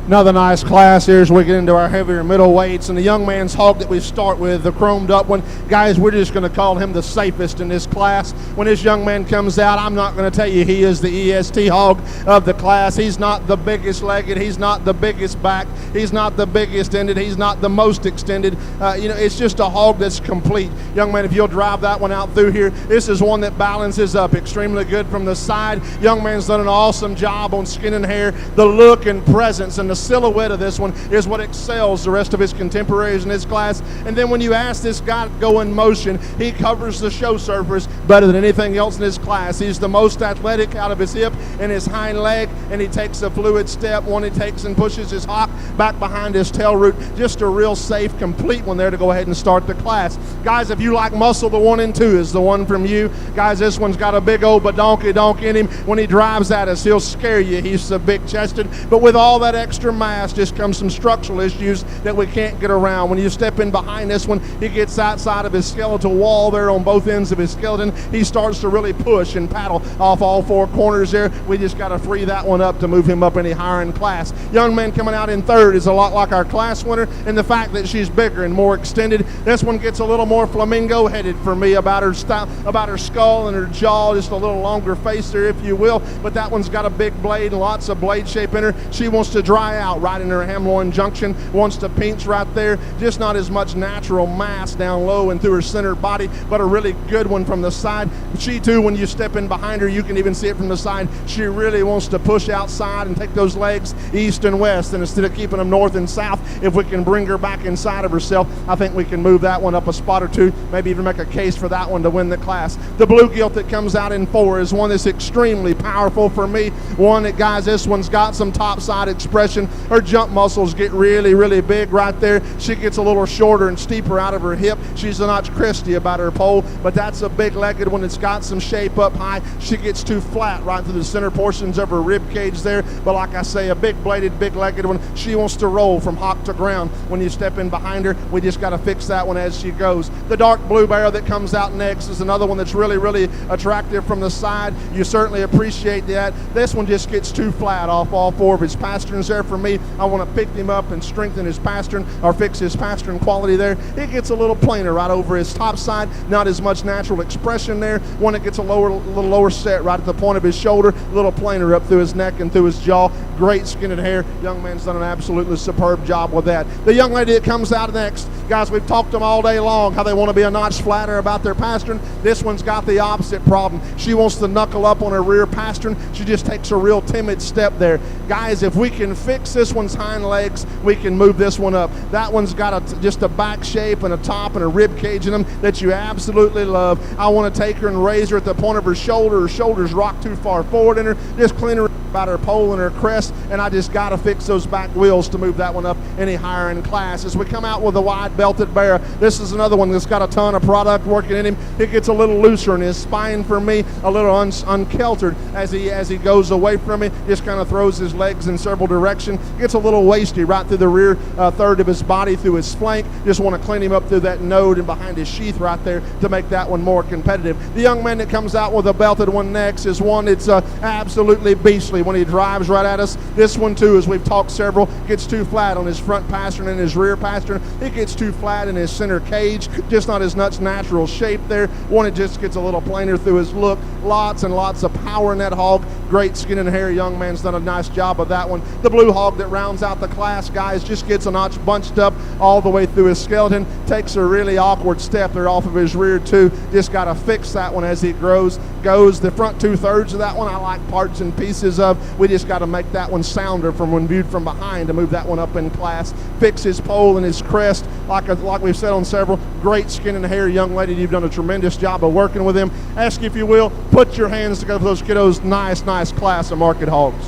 Another nice class here as we get into our heavier middleweights, and the young man's hog that we start with, the chromed up one. Guys, we're just going to call him the safest in this class. When this young man comes out, I'm not going to tell you he is the EST hog of the class. He's not the biggest legged. He's not the biggest back. He's not the biggest ended. He's not the most extended. It's just a hog that's complete. Young man, if you'll drive that one out through here, this is one that balances up extremely good from the side. Young man's done an awesome job on skin and hair. The look and presence and the silhouette of this one is what excels the rest of his contemporaries in this class. And then when you ask this guy to go in motion, he covers the show surface better than anything else in his class. He's the most athletic out of his hip and his hind leg, and he takes a fluid step. One he takes and pushes his hock back behind his tail root. Just a real safe, complete one there to go ahead and start the class. Guys, if you like muscle, the 1 and 2 is the one from you. Guys, this one's got a big old badonkey in him. When he drives at us, he'll scare you. He's so big chested, but with all that extra mass just comes some structural issues that we can't get around. When you step in behind this one, he gets outside of his skeletal wall there on both ends of his skeleton. He starts to really push and paddle off all 4 corners there. We just got to free that one up to move him up any higher in class. Young man coming out in 3rd is a lot like our class winner in the fact that she's bigger and more extended. This one gets a little more flamingo headed for me about her style, about her skull and her jaw, just a little longer face there, if you will. But that one's got a big blade and lots of blade shape in her. She wants to dry high out right in her hemloin junction, wants to pinch right there, just not as much natural mass down low and through her center body, but a really good one from the side. She too, when you step in behind her, you can even see it from the side, she really wants to push outside and take those legs east and west, and instead of keeping them north and south, if we can bring her back inside of herself, I think we can move that one up a spot or two, maybe even make a case for that one to win the class. The blue gilt that comes out in 4 is one that's extremely powerful for me. One that, guys, this one's got some top side expression. Her jump muscles get really, really big right there. She gets a little shorter and steeper out of her hip. She's a notch Christy about her pole, but that's a big-legged one that's got some shape up high. She gets too flat right through the center portions of her rib cage there, but like I say, a big-bladed, big-legged one. She wants to roll from hock to ground when you step in behind her. We just got to fix that one as she goes. The dark blue barrel that comes out next is another one that's really, really attractive from the side. You certainly appreciate that. This one just gets too flat off all 4 of his pasterns there for me. I want to pick him up and strengthen his pastern, or fix his pastern quality there. It gets a little plainer right over his top side, not as much natural expression there. One that gets a little lower set right at the point of his shoulder, a little plainer up through his neck and through his jaw. Great skin and hair. Young man's done an absolutely superb job with that. The young lady that comes out next, guys, we've talked to them all day long how they want to be a notch flatter about their pastern. This one's got the opposite problem. She wants to knuckle up on her rear pastern. She just takes a real timid step there. Guys, if we can fix this one's hind legs, we can move this one up. That one's got just a back shape and a top and a rib cage in them that you absolutely love. I want to take her and raise her at the point of her shoulder. Her shoulders rock too far forward in her. Just clean her about her pole and her crest, and I just got to fix those back wheels to move that one up any higher in class. As we come out with a wide belted bear, this is another one that's got a ton of product working in him. It gets a little looser in his spine for me, a little unkeltered as he goes away from me, just kind of throws his legs in several directions, gets a little wasty right through the rear third of his body, through his flank. Just want to clean him up through that node and behind his sheath right there to make that one more competitive. The young man that comes out with a belted one next is one that's absolutely beastly when he drives right at us. This one too, as we've talked several, gets too flat on his front pastern and his rear pastern. It gets too flat in his center cage, just not as much natural shape there. One, it just gets a little plainer through his look. Lots and lots of power in that hog. Great skin and hair. Young man's done a nice job of that one. The blue hog that rounds out the class, guys, just gets a notch bunched up all the way through his skeleton. Takes a really awkward step there off of his rear too. Just got to fix that one as he goes. The front 2/3 of that one I like parts and pieces of. We just got to make that one sounder from when viewed from behind to move that one up in class. Fix his pole and his crest, like we've said on several. Great skin and hair, young lady. You've done a tremendous job of working with him. Ask, if you will, put your hands together for those kiddos. Nice class of market hogs.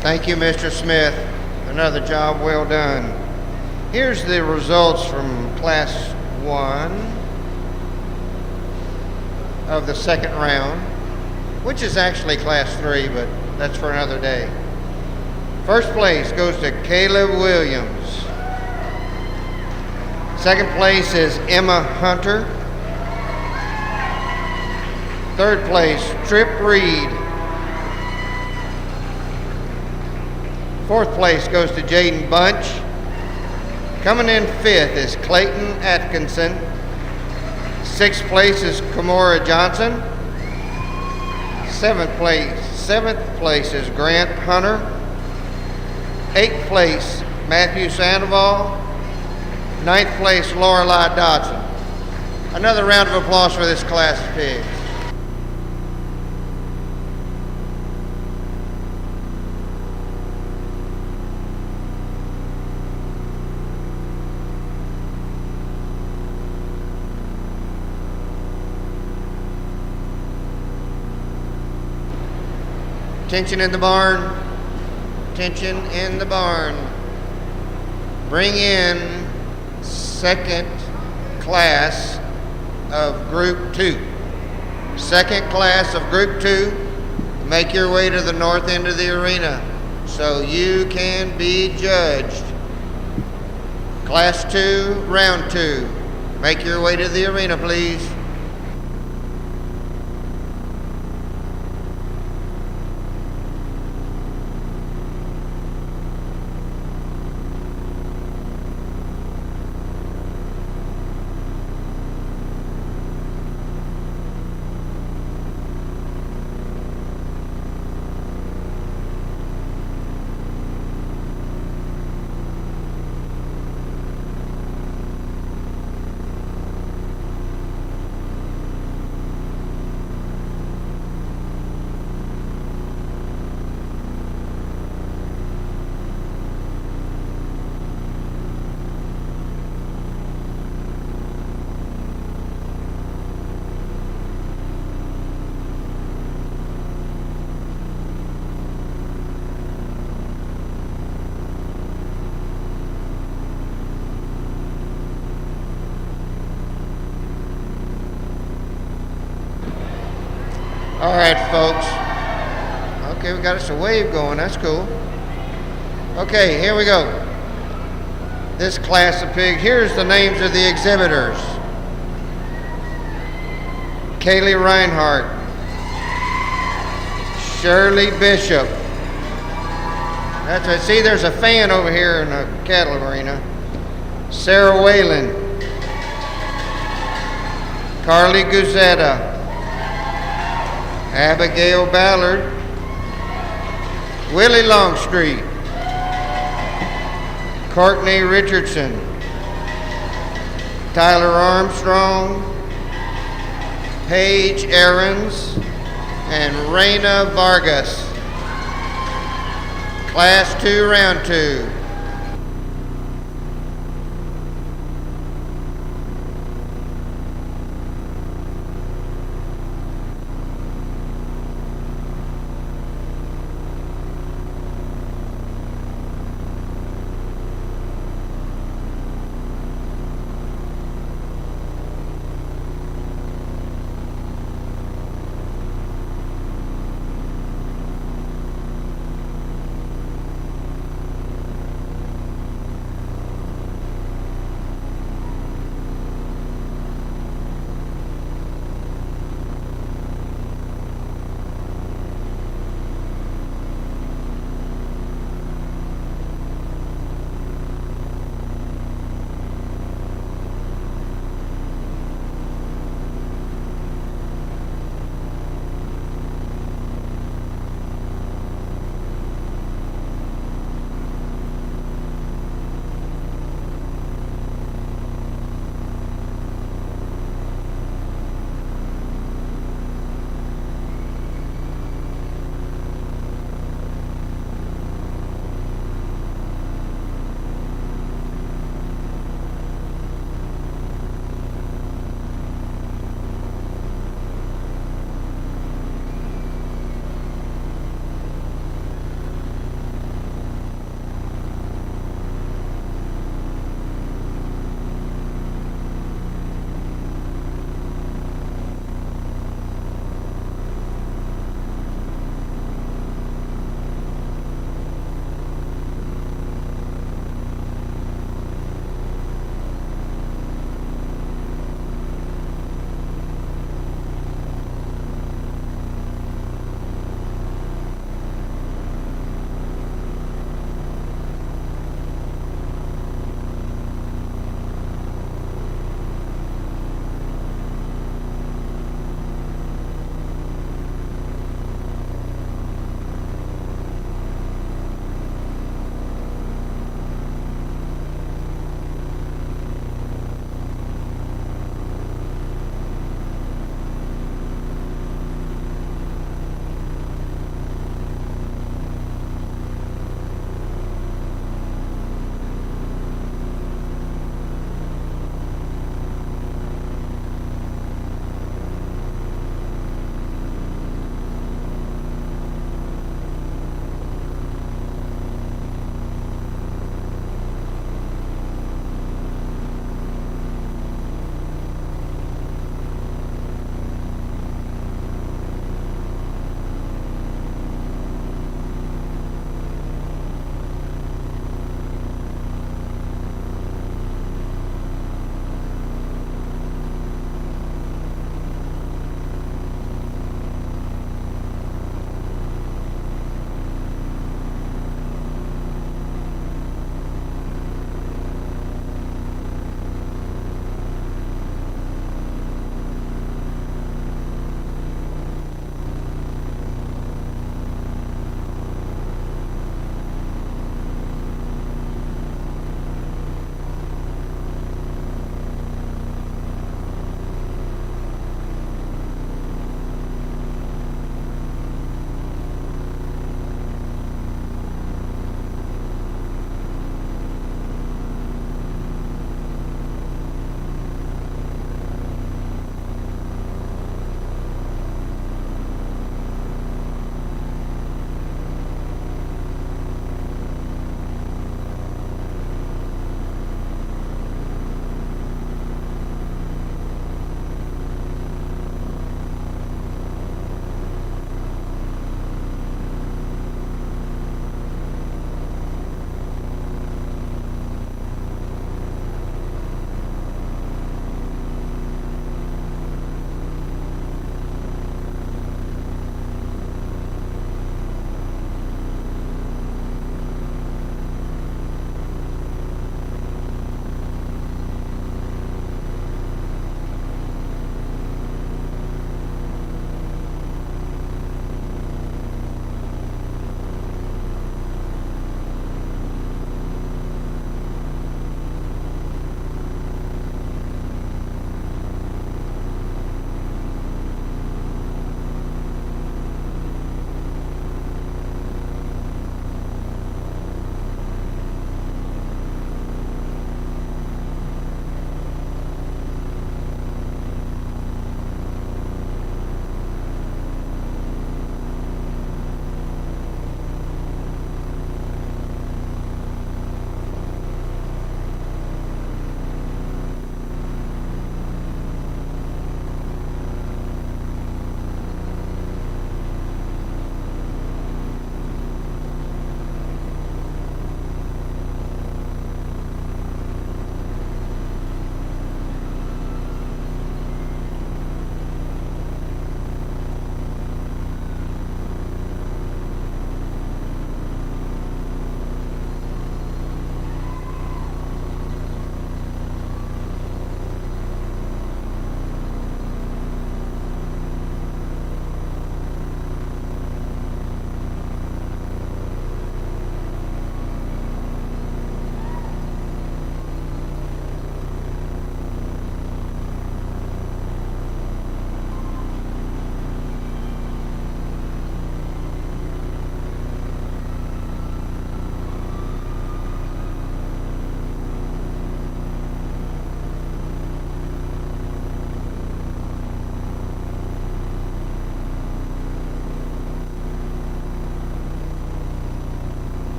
Thank you, Mr. Smith. Another job well done. Here's the results from Class 1 of the second round, which is actually Class 3, but that's for another day. First place goes to Caleb Williams. Second place is Emma Hunter. Third place, Tripp Reed. Fourth place goes to Jaden Bunch. Coming in fifth is Clayton Atkinson. Sixth place is Kamora Johnson. Seventh place is Grant Hunter. Eighth place, Matthew Sandoval. Ninth place, Lorelei Dodson. Another round of applause for this class of pigs. Attention in the barn. Attention in the barn. Bring in second class of Group 2. Second class of Group 2, make your way to the north end of the arena so you can be judged. Class 2, Round 2. Make your way to the arena, please. All right, folks. Okay, we got us a wave going. That's cool. Okay, here we go. This class of pig. Here's the names of the exhibitors. Kaylee Reinhardt, Shirley Bishop. That's right. See, there's a fan over here in the cattle arena. Sarah Whalen, Carly Guzetta, Abigail Ballard, Willie Longstreet, Courtney Richardson, Tyler Armstrong, Paige Aarons, and Raina Vargas. Class 2, round 2.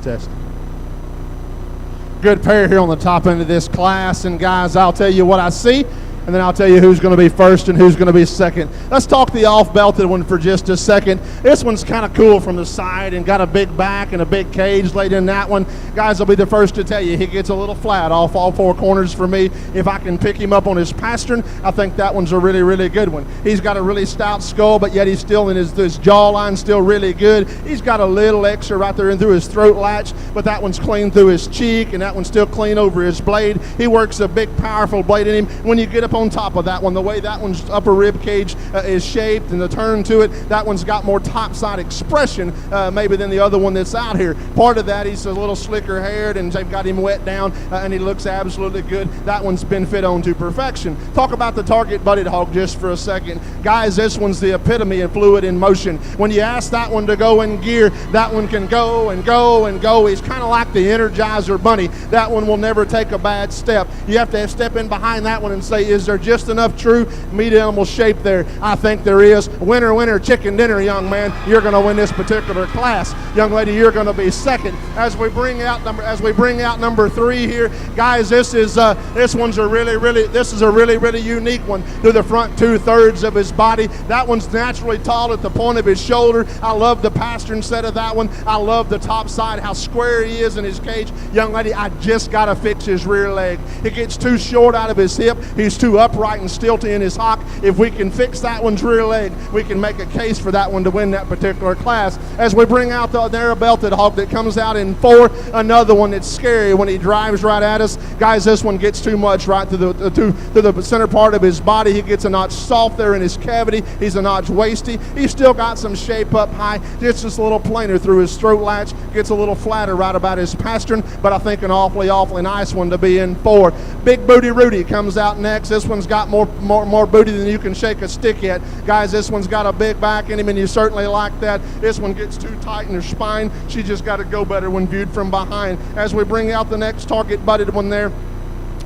Test. Good pair here on the top end of this class. And guys, I'll tell you what I see, and then I'll tell you who's going to be first and who's going to be second. Let's talk the off-belted one for just a second. This one's kind of cool from the side and got a big back and a big cage laid in that one. Guys, I'll be the first to tell you, he gets a little flat off all four corners for me. If I can pick him up on his pastern, I think that one's a really, really good one. He's got a really stout skull, but yet he's still in his jawline still really good. He's got a little extra right there in through his throat latch, but that one's clean through his cheek, and that one's still clean over his blade. He works a big, powerful blade in him. When you get up on top of that one, the way that one's upper rib cage is shaped and the turn to it, that one's got more topside expression maybe than the other one that's out here. Part of that, he's a little slicker haired and they've got him wet down and he looks absolutely good. That one's been fit on to perfection. Talk about the target butted hog just for a second. Guys, this one's the epitome of fluid in motion. When you ask that one to go in gear, that one can go and go and go. He's kind of like the Energizer Bunny. That one will never take a bad step. You have to step in behind that one and say, is there just enough true meat animal shape there? I think there is. Winner, winner, chicken dinner, young man. You're going to win this particular class. Young lady, you're going to be second. As we bring out number 3 here, guys, this is a really unique one. Through the front 2/3 of his body, that one's naturally tall at the point of his shoulder. I love the pastern set of that one. I love the top side, how square he is in his cage. Young lady, I just got to fix his rear leg. It gets too short out of his hip. He's too upright and stilty in his hock. If we can fix that one's rear leg, we can make a case for that one to win that particular class. As we bring out the narrow belted hog that comes out in 4, another one that's scary when he drives right at us. Guys, this one gets too much right to the center part of his body. He gets a notch soft there in his cavity. He's a notch waisty. He's still got some shape up high. Gets just a little plainer through his throat latch. Gets a little flatter right about his pastern, but I think an awfully nice one to be in 4. Big Booty Rudy comes out next. This one's got more booty than you can shake a stick at. Guys, this one's got a big back in him, and you certainly like that. This one gets too tight in her spine. She just got to go better when viewed from behind. As we bring out the next target butted one there,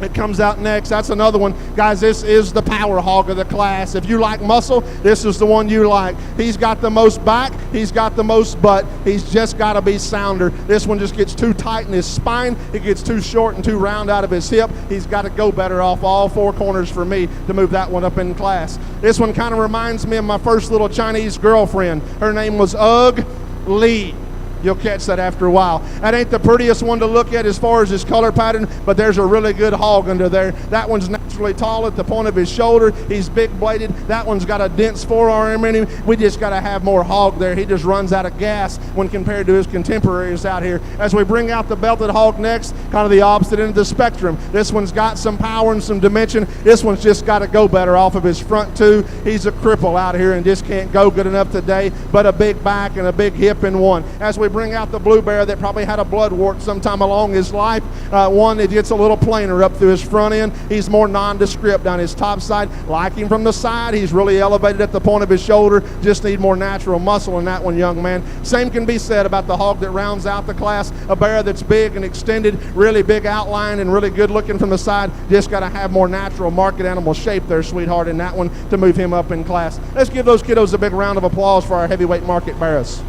it comes out next. That's another one. Guys, this is the power hog of the class. If you like muscle, this is the one you like. He's got the most back. He's got the most butt. He's just got to be sounder. This one just gets too tight in his spine. It gets too short and too round out of his hip. He's got to go better off all 4 corners for me to move that one up in class. This one kind of reminds me of my first little Chinese girlfriend. Her name was Ugh Lee. You'll catch that after a while. That ain't the prettiest one to look at as far as his color pattern, but there's a really good hog under there. That one's naturally tall at the point of his shoulder. He's big bladed. That one's got a dense forearm in him. We just got to have more hog there. He just runs out of gas when compared to his contemporaries out here. As we bring out the belted hog next, kind of the opposite end of the spectrum. This one's got some power and some dimension. This one's just got to go better off of his front 2. He's a cripple out here and just can't go good enough today, but a big back and a big hip in one. As we bring out the blue bear that probably had a blood wart sometime along his life, one that gets a little plainer up through his front end. He's more nondescript down his top side. Like him from the side, he's really elevated at the point of his shoulder. Just need more natural muscle in that one, young man. Same can be said about the hog that rounds out the class, a bear that's big and extended, really big outline and really good looking from the side. Just got to have more natural market animal shape there, sweetheart, in that one to move him up in class. Let's give those kiddos a big round of applause for our heavyweight market bears.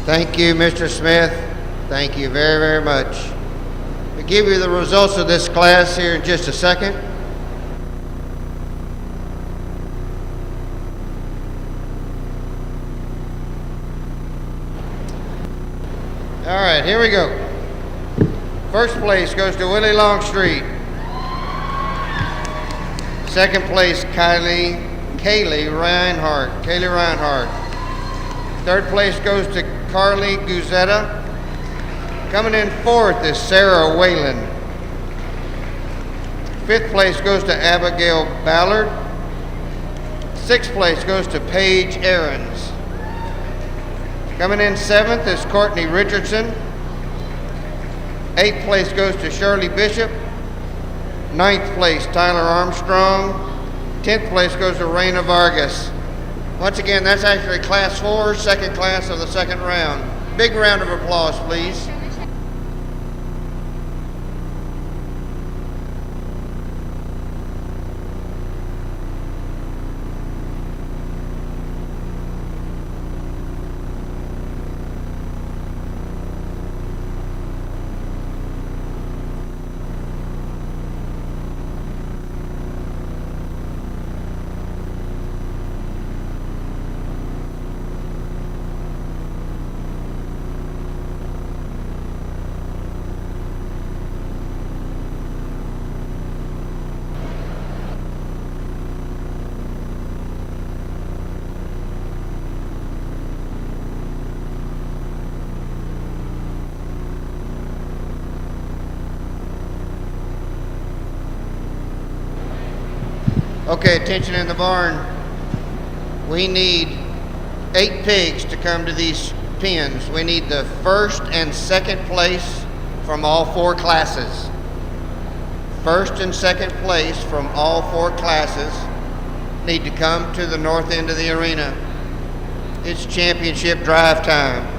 Thank you, Mr. Smith. Thank you very, very much. We'll give you the results of this class here in just a second. All right, here we go. First place goes to Willie Longstreet. Second place, Kaylee Reinhardt. Third place goes to Carly Guzetta. Coming in 4th is Sarah Whalen. 5th place goes to Abigail Ballard. 6th place goes to Paige Aarons. Coming in 7th is Courtney Richardson. 8th place goes to Shirley Bishop. 9th place, Tyler Armstrong. 10th place goes to Raina Vargas. Once again, that's actually class 4, second class of the second round. Big round of applause, please. Okay, attention in the barn. We need 8 pigs to come to these pens. We need the first and second place from all 4 classes. First and second place from all 4 classes need to come to the north end of the arena. It's championship drive time.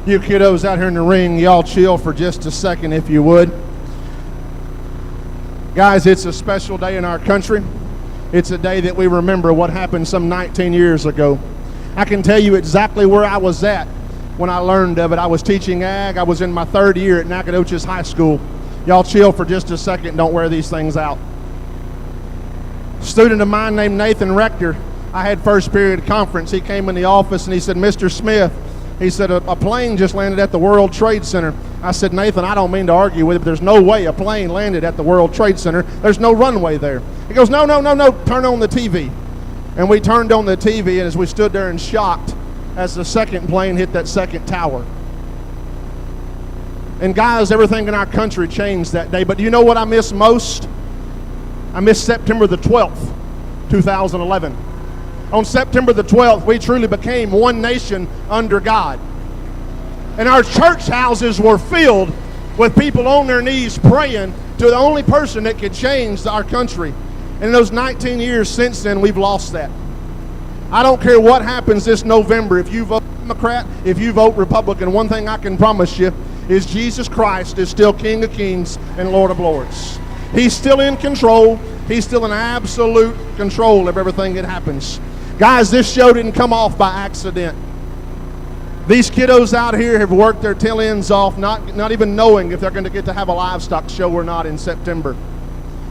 You kiddos out here in the ring, y'all chill for just a second if you would. Guys, it's a special day in our country. It's a day that we remember what happened some 19 years ago. I can tell you exactly where I was at when I learned of it. I was teaching ag. I was in my 3rd year at Nacogdoches High School. Y'all chill for just a second. Don't wear these things out. A student of mine named Nathan Rector, I had first period conference. He came in the office and he said, Mr. Smith, he said, a plane just landed at the World Trade Center. I said, Nathan, I don't mean to argue with you, but there's no way a plane landed at the World Trade Center. There's no runway there. He goes, no, turn on the TV. And we turned on the TV, and as we stood there in shock as the second plane hit that second tower. And guys, everything in our country changed that day. But do you know what I miss most? I miss September the 12th, 2011. On September the 12th, we truly became one nation under God. And our church houses were filled with people on their knees praying to the only person that could change our country. And in those 19 years since then, we've lost that. I don't care what happens this November. If you vote Democrat, if you vote Republican, one thing I can promise you is Jesus Christ is still King of Kings and Lord of Lords. He's still in control. He's still in absolute control of everything that happens. Guys, this show didn't come off by accident. These kiddos out here have worked their tail ends off, not even knowing if they're going to get to have a livestock show or not in September.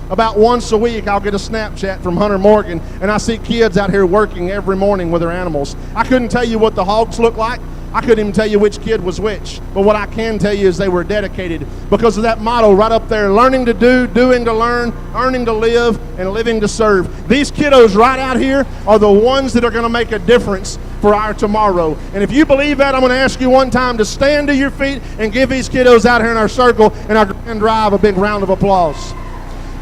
About once a week, I'll get a Snapchat from Hunter Morgan, and I see kids out here working every morning with their animals. I couldn't tell you what the hogs look like. I couldn't even tell you which kid was which. But what I can tell you is they were dedicated because of that motto right up there: learning to do, doing to learn, earning to live, and living to serve. These kiddos right out here are the ones that are going to make a difference for our tomorrow. And if you believe that, I'm going to ask you one time to stand to your feet and give these kiddos out here in our circle and our grand drive a big round of applause.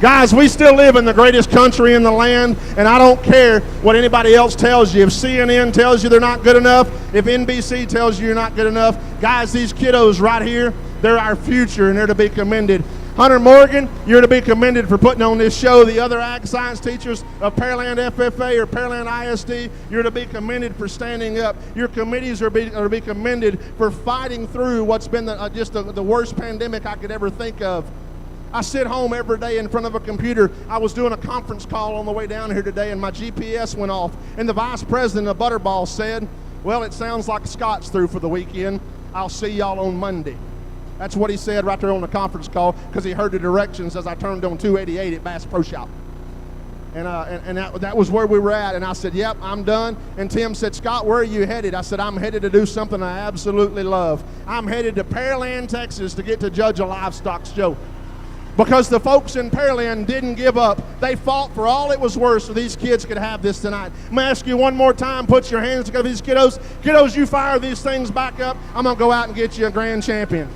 Guys, we still live in the greatest country in the land, and I don't care what anybody else tells you. If CNN tells you they're not good enough, if NBC tells you you're not good enough, guys, these kiddos right here, they're our future, and they're to be commended. Hunter Morgan, you're to be commended for putting on this show. The other ag science teachers of Pearland FFA or Pearland ISD, you're to be commended for standing up. Your committees are to be commended for fighting through what's been just the worst pandemic I could ever think of. I sit home every day in front of a computer. I was doing a conference call on the way down here today, and my GPS went off. And the vice president of Butterball said, well, it sounds like Scott's through for the weekend. I'll see y'all on Monday. That's what he said right there on the conference call, because he heard the directions as I turned on 288 at Bass Pro Shop. And that was where we were at. And I said, yep, I'm done. And Tim said, Scott, where are you headed? I said, I'm headed to do something I absolutely love. I'm headed to Pearland, Texas to get to judge a livestock show. Because the folks in Pearland didn't give up. They fought for all it was worth so these kids could have this tonight. I'm going to ask you one more time, put your hands together, these kiddos. Kiddos, you fire these things back up. I'm going to go out and get you a grand champion.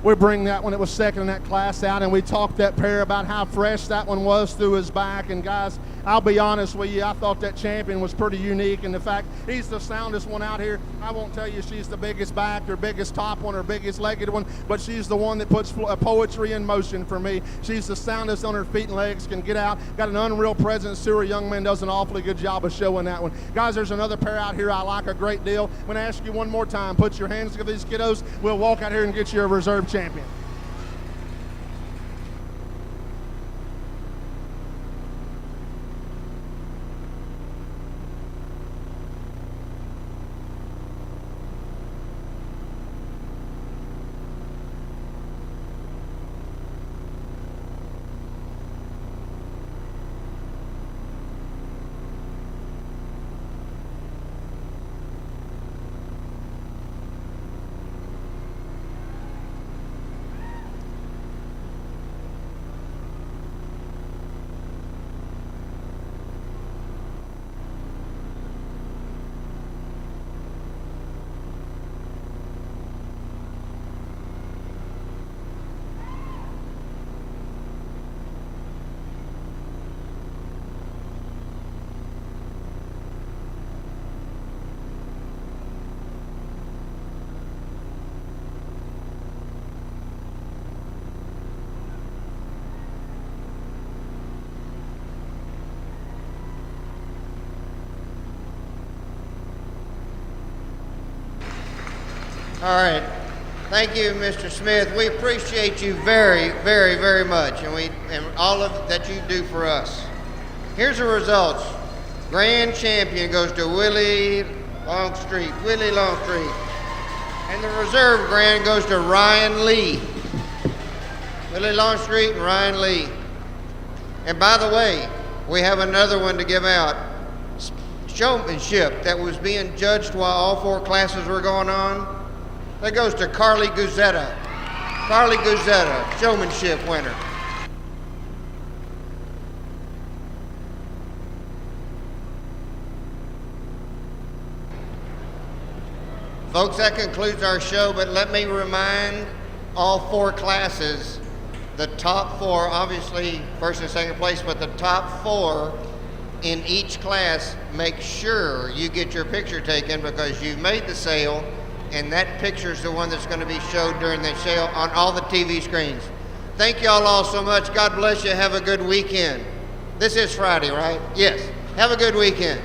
We bring that one that was second in that class out, and we talked that pair about how fresh that one was through his back. And guys, I'll be honest with you, I thought that champion was pretty unique, and the fact he's the soundest one out here. I won't tell you she's the biggest back or biggest top one or biggest legged one, but she's the one that puts poetry in motion for me. She's the soundest on her feet and legs, can get out, got an unreal presence to her. Young man does an awfully good job of showing that one. Guys, there's another pair out here I like a great deal. I'm going to ask you one more time, put your hands together, these kiddos. We'll walk out here and get you a reserve champion. All right. Thank you, Mr. Smith. We appreciate you very, very, very much, and all of that you do for us. Here's the results. Grand champion goes to Willie Longstreet. And the reserve grand goes to Ryan Lee. Willie Longstreet and Ryan Lee. And by the way, we have another one to give out. Showmanship that was being judged while all 4 classes were going on. That goes to Carly Guzetta. Carly Guzetta, showmanship winner. Folks, that concludes our show, but let me remind all 4 classes, the top 4, obviously first and second place, but the top 4 in each class, make sure you get your picture taken because you made the sale, and that picture is the one that's going to be showed during the sale on all the TV screens. Thank y'all all so much. God bless you. Have a good weekend. This is Friday, right? Yes. Have a good weekend.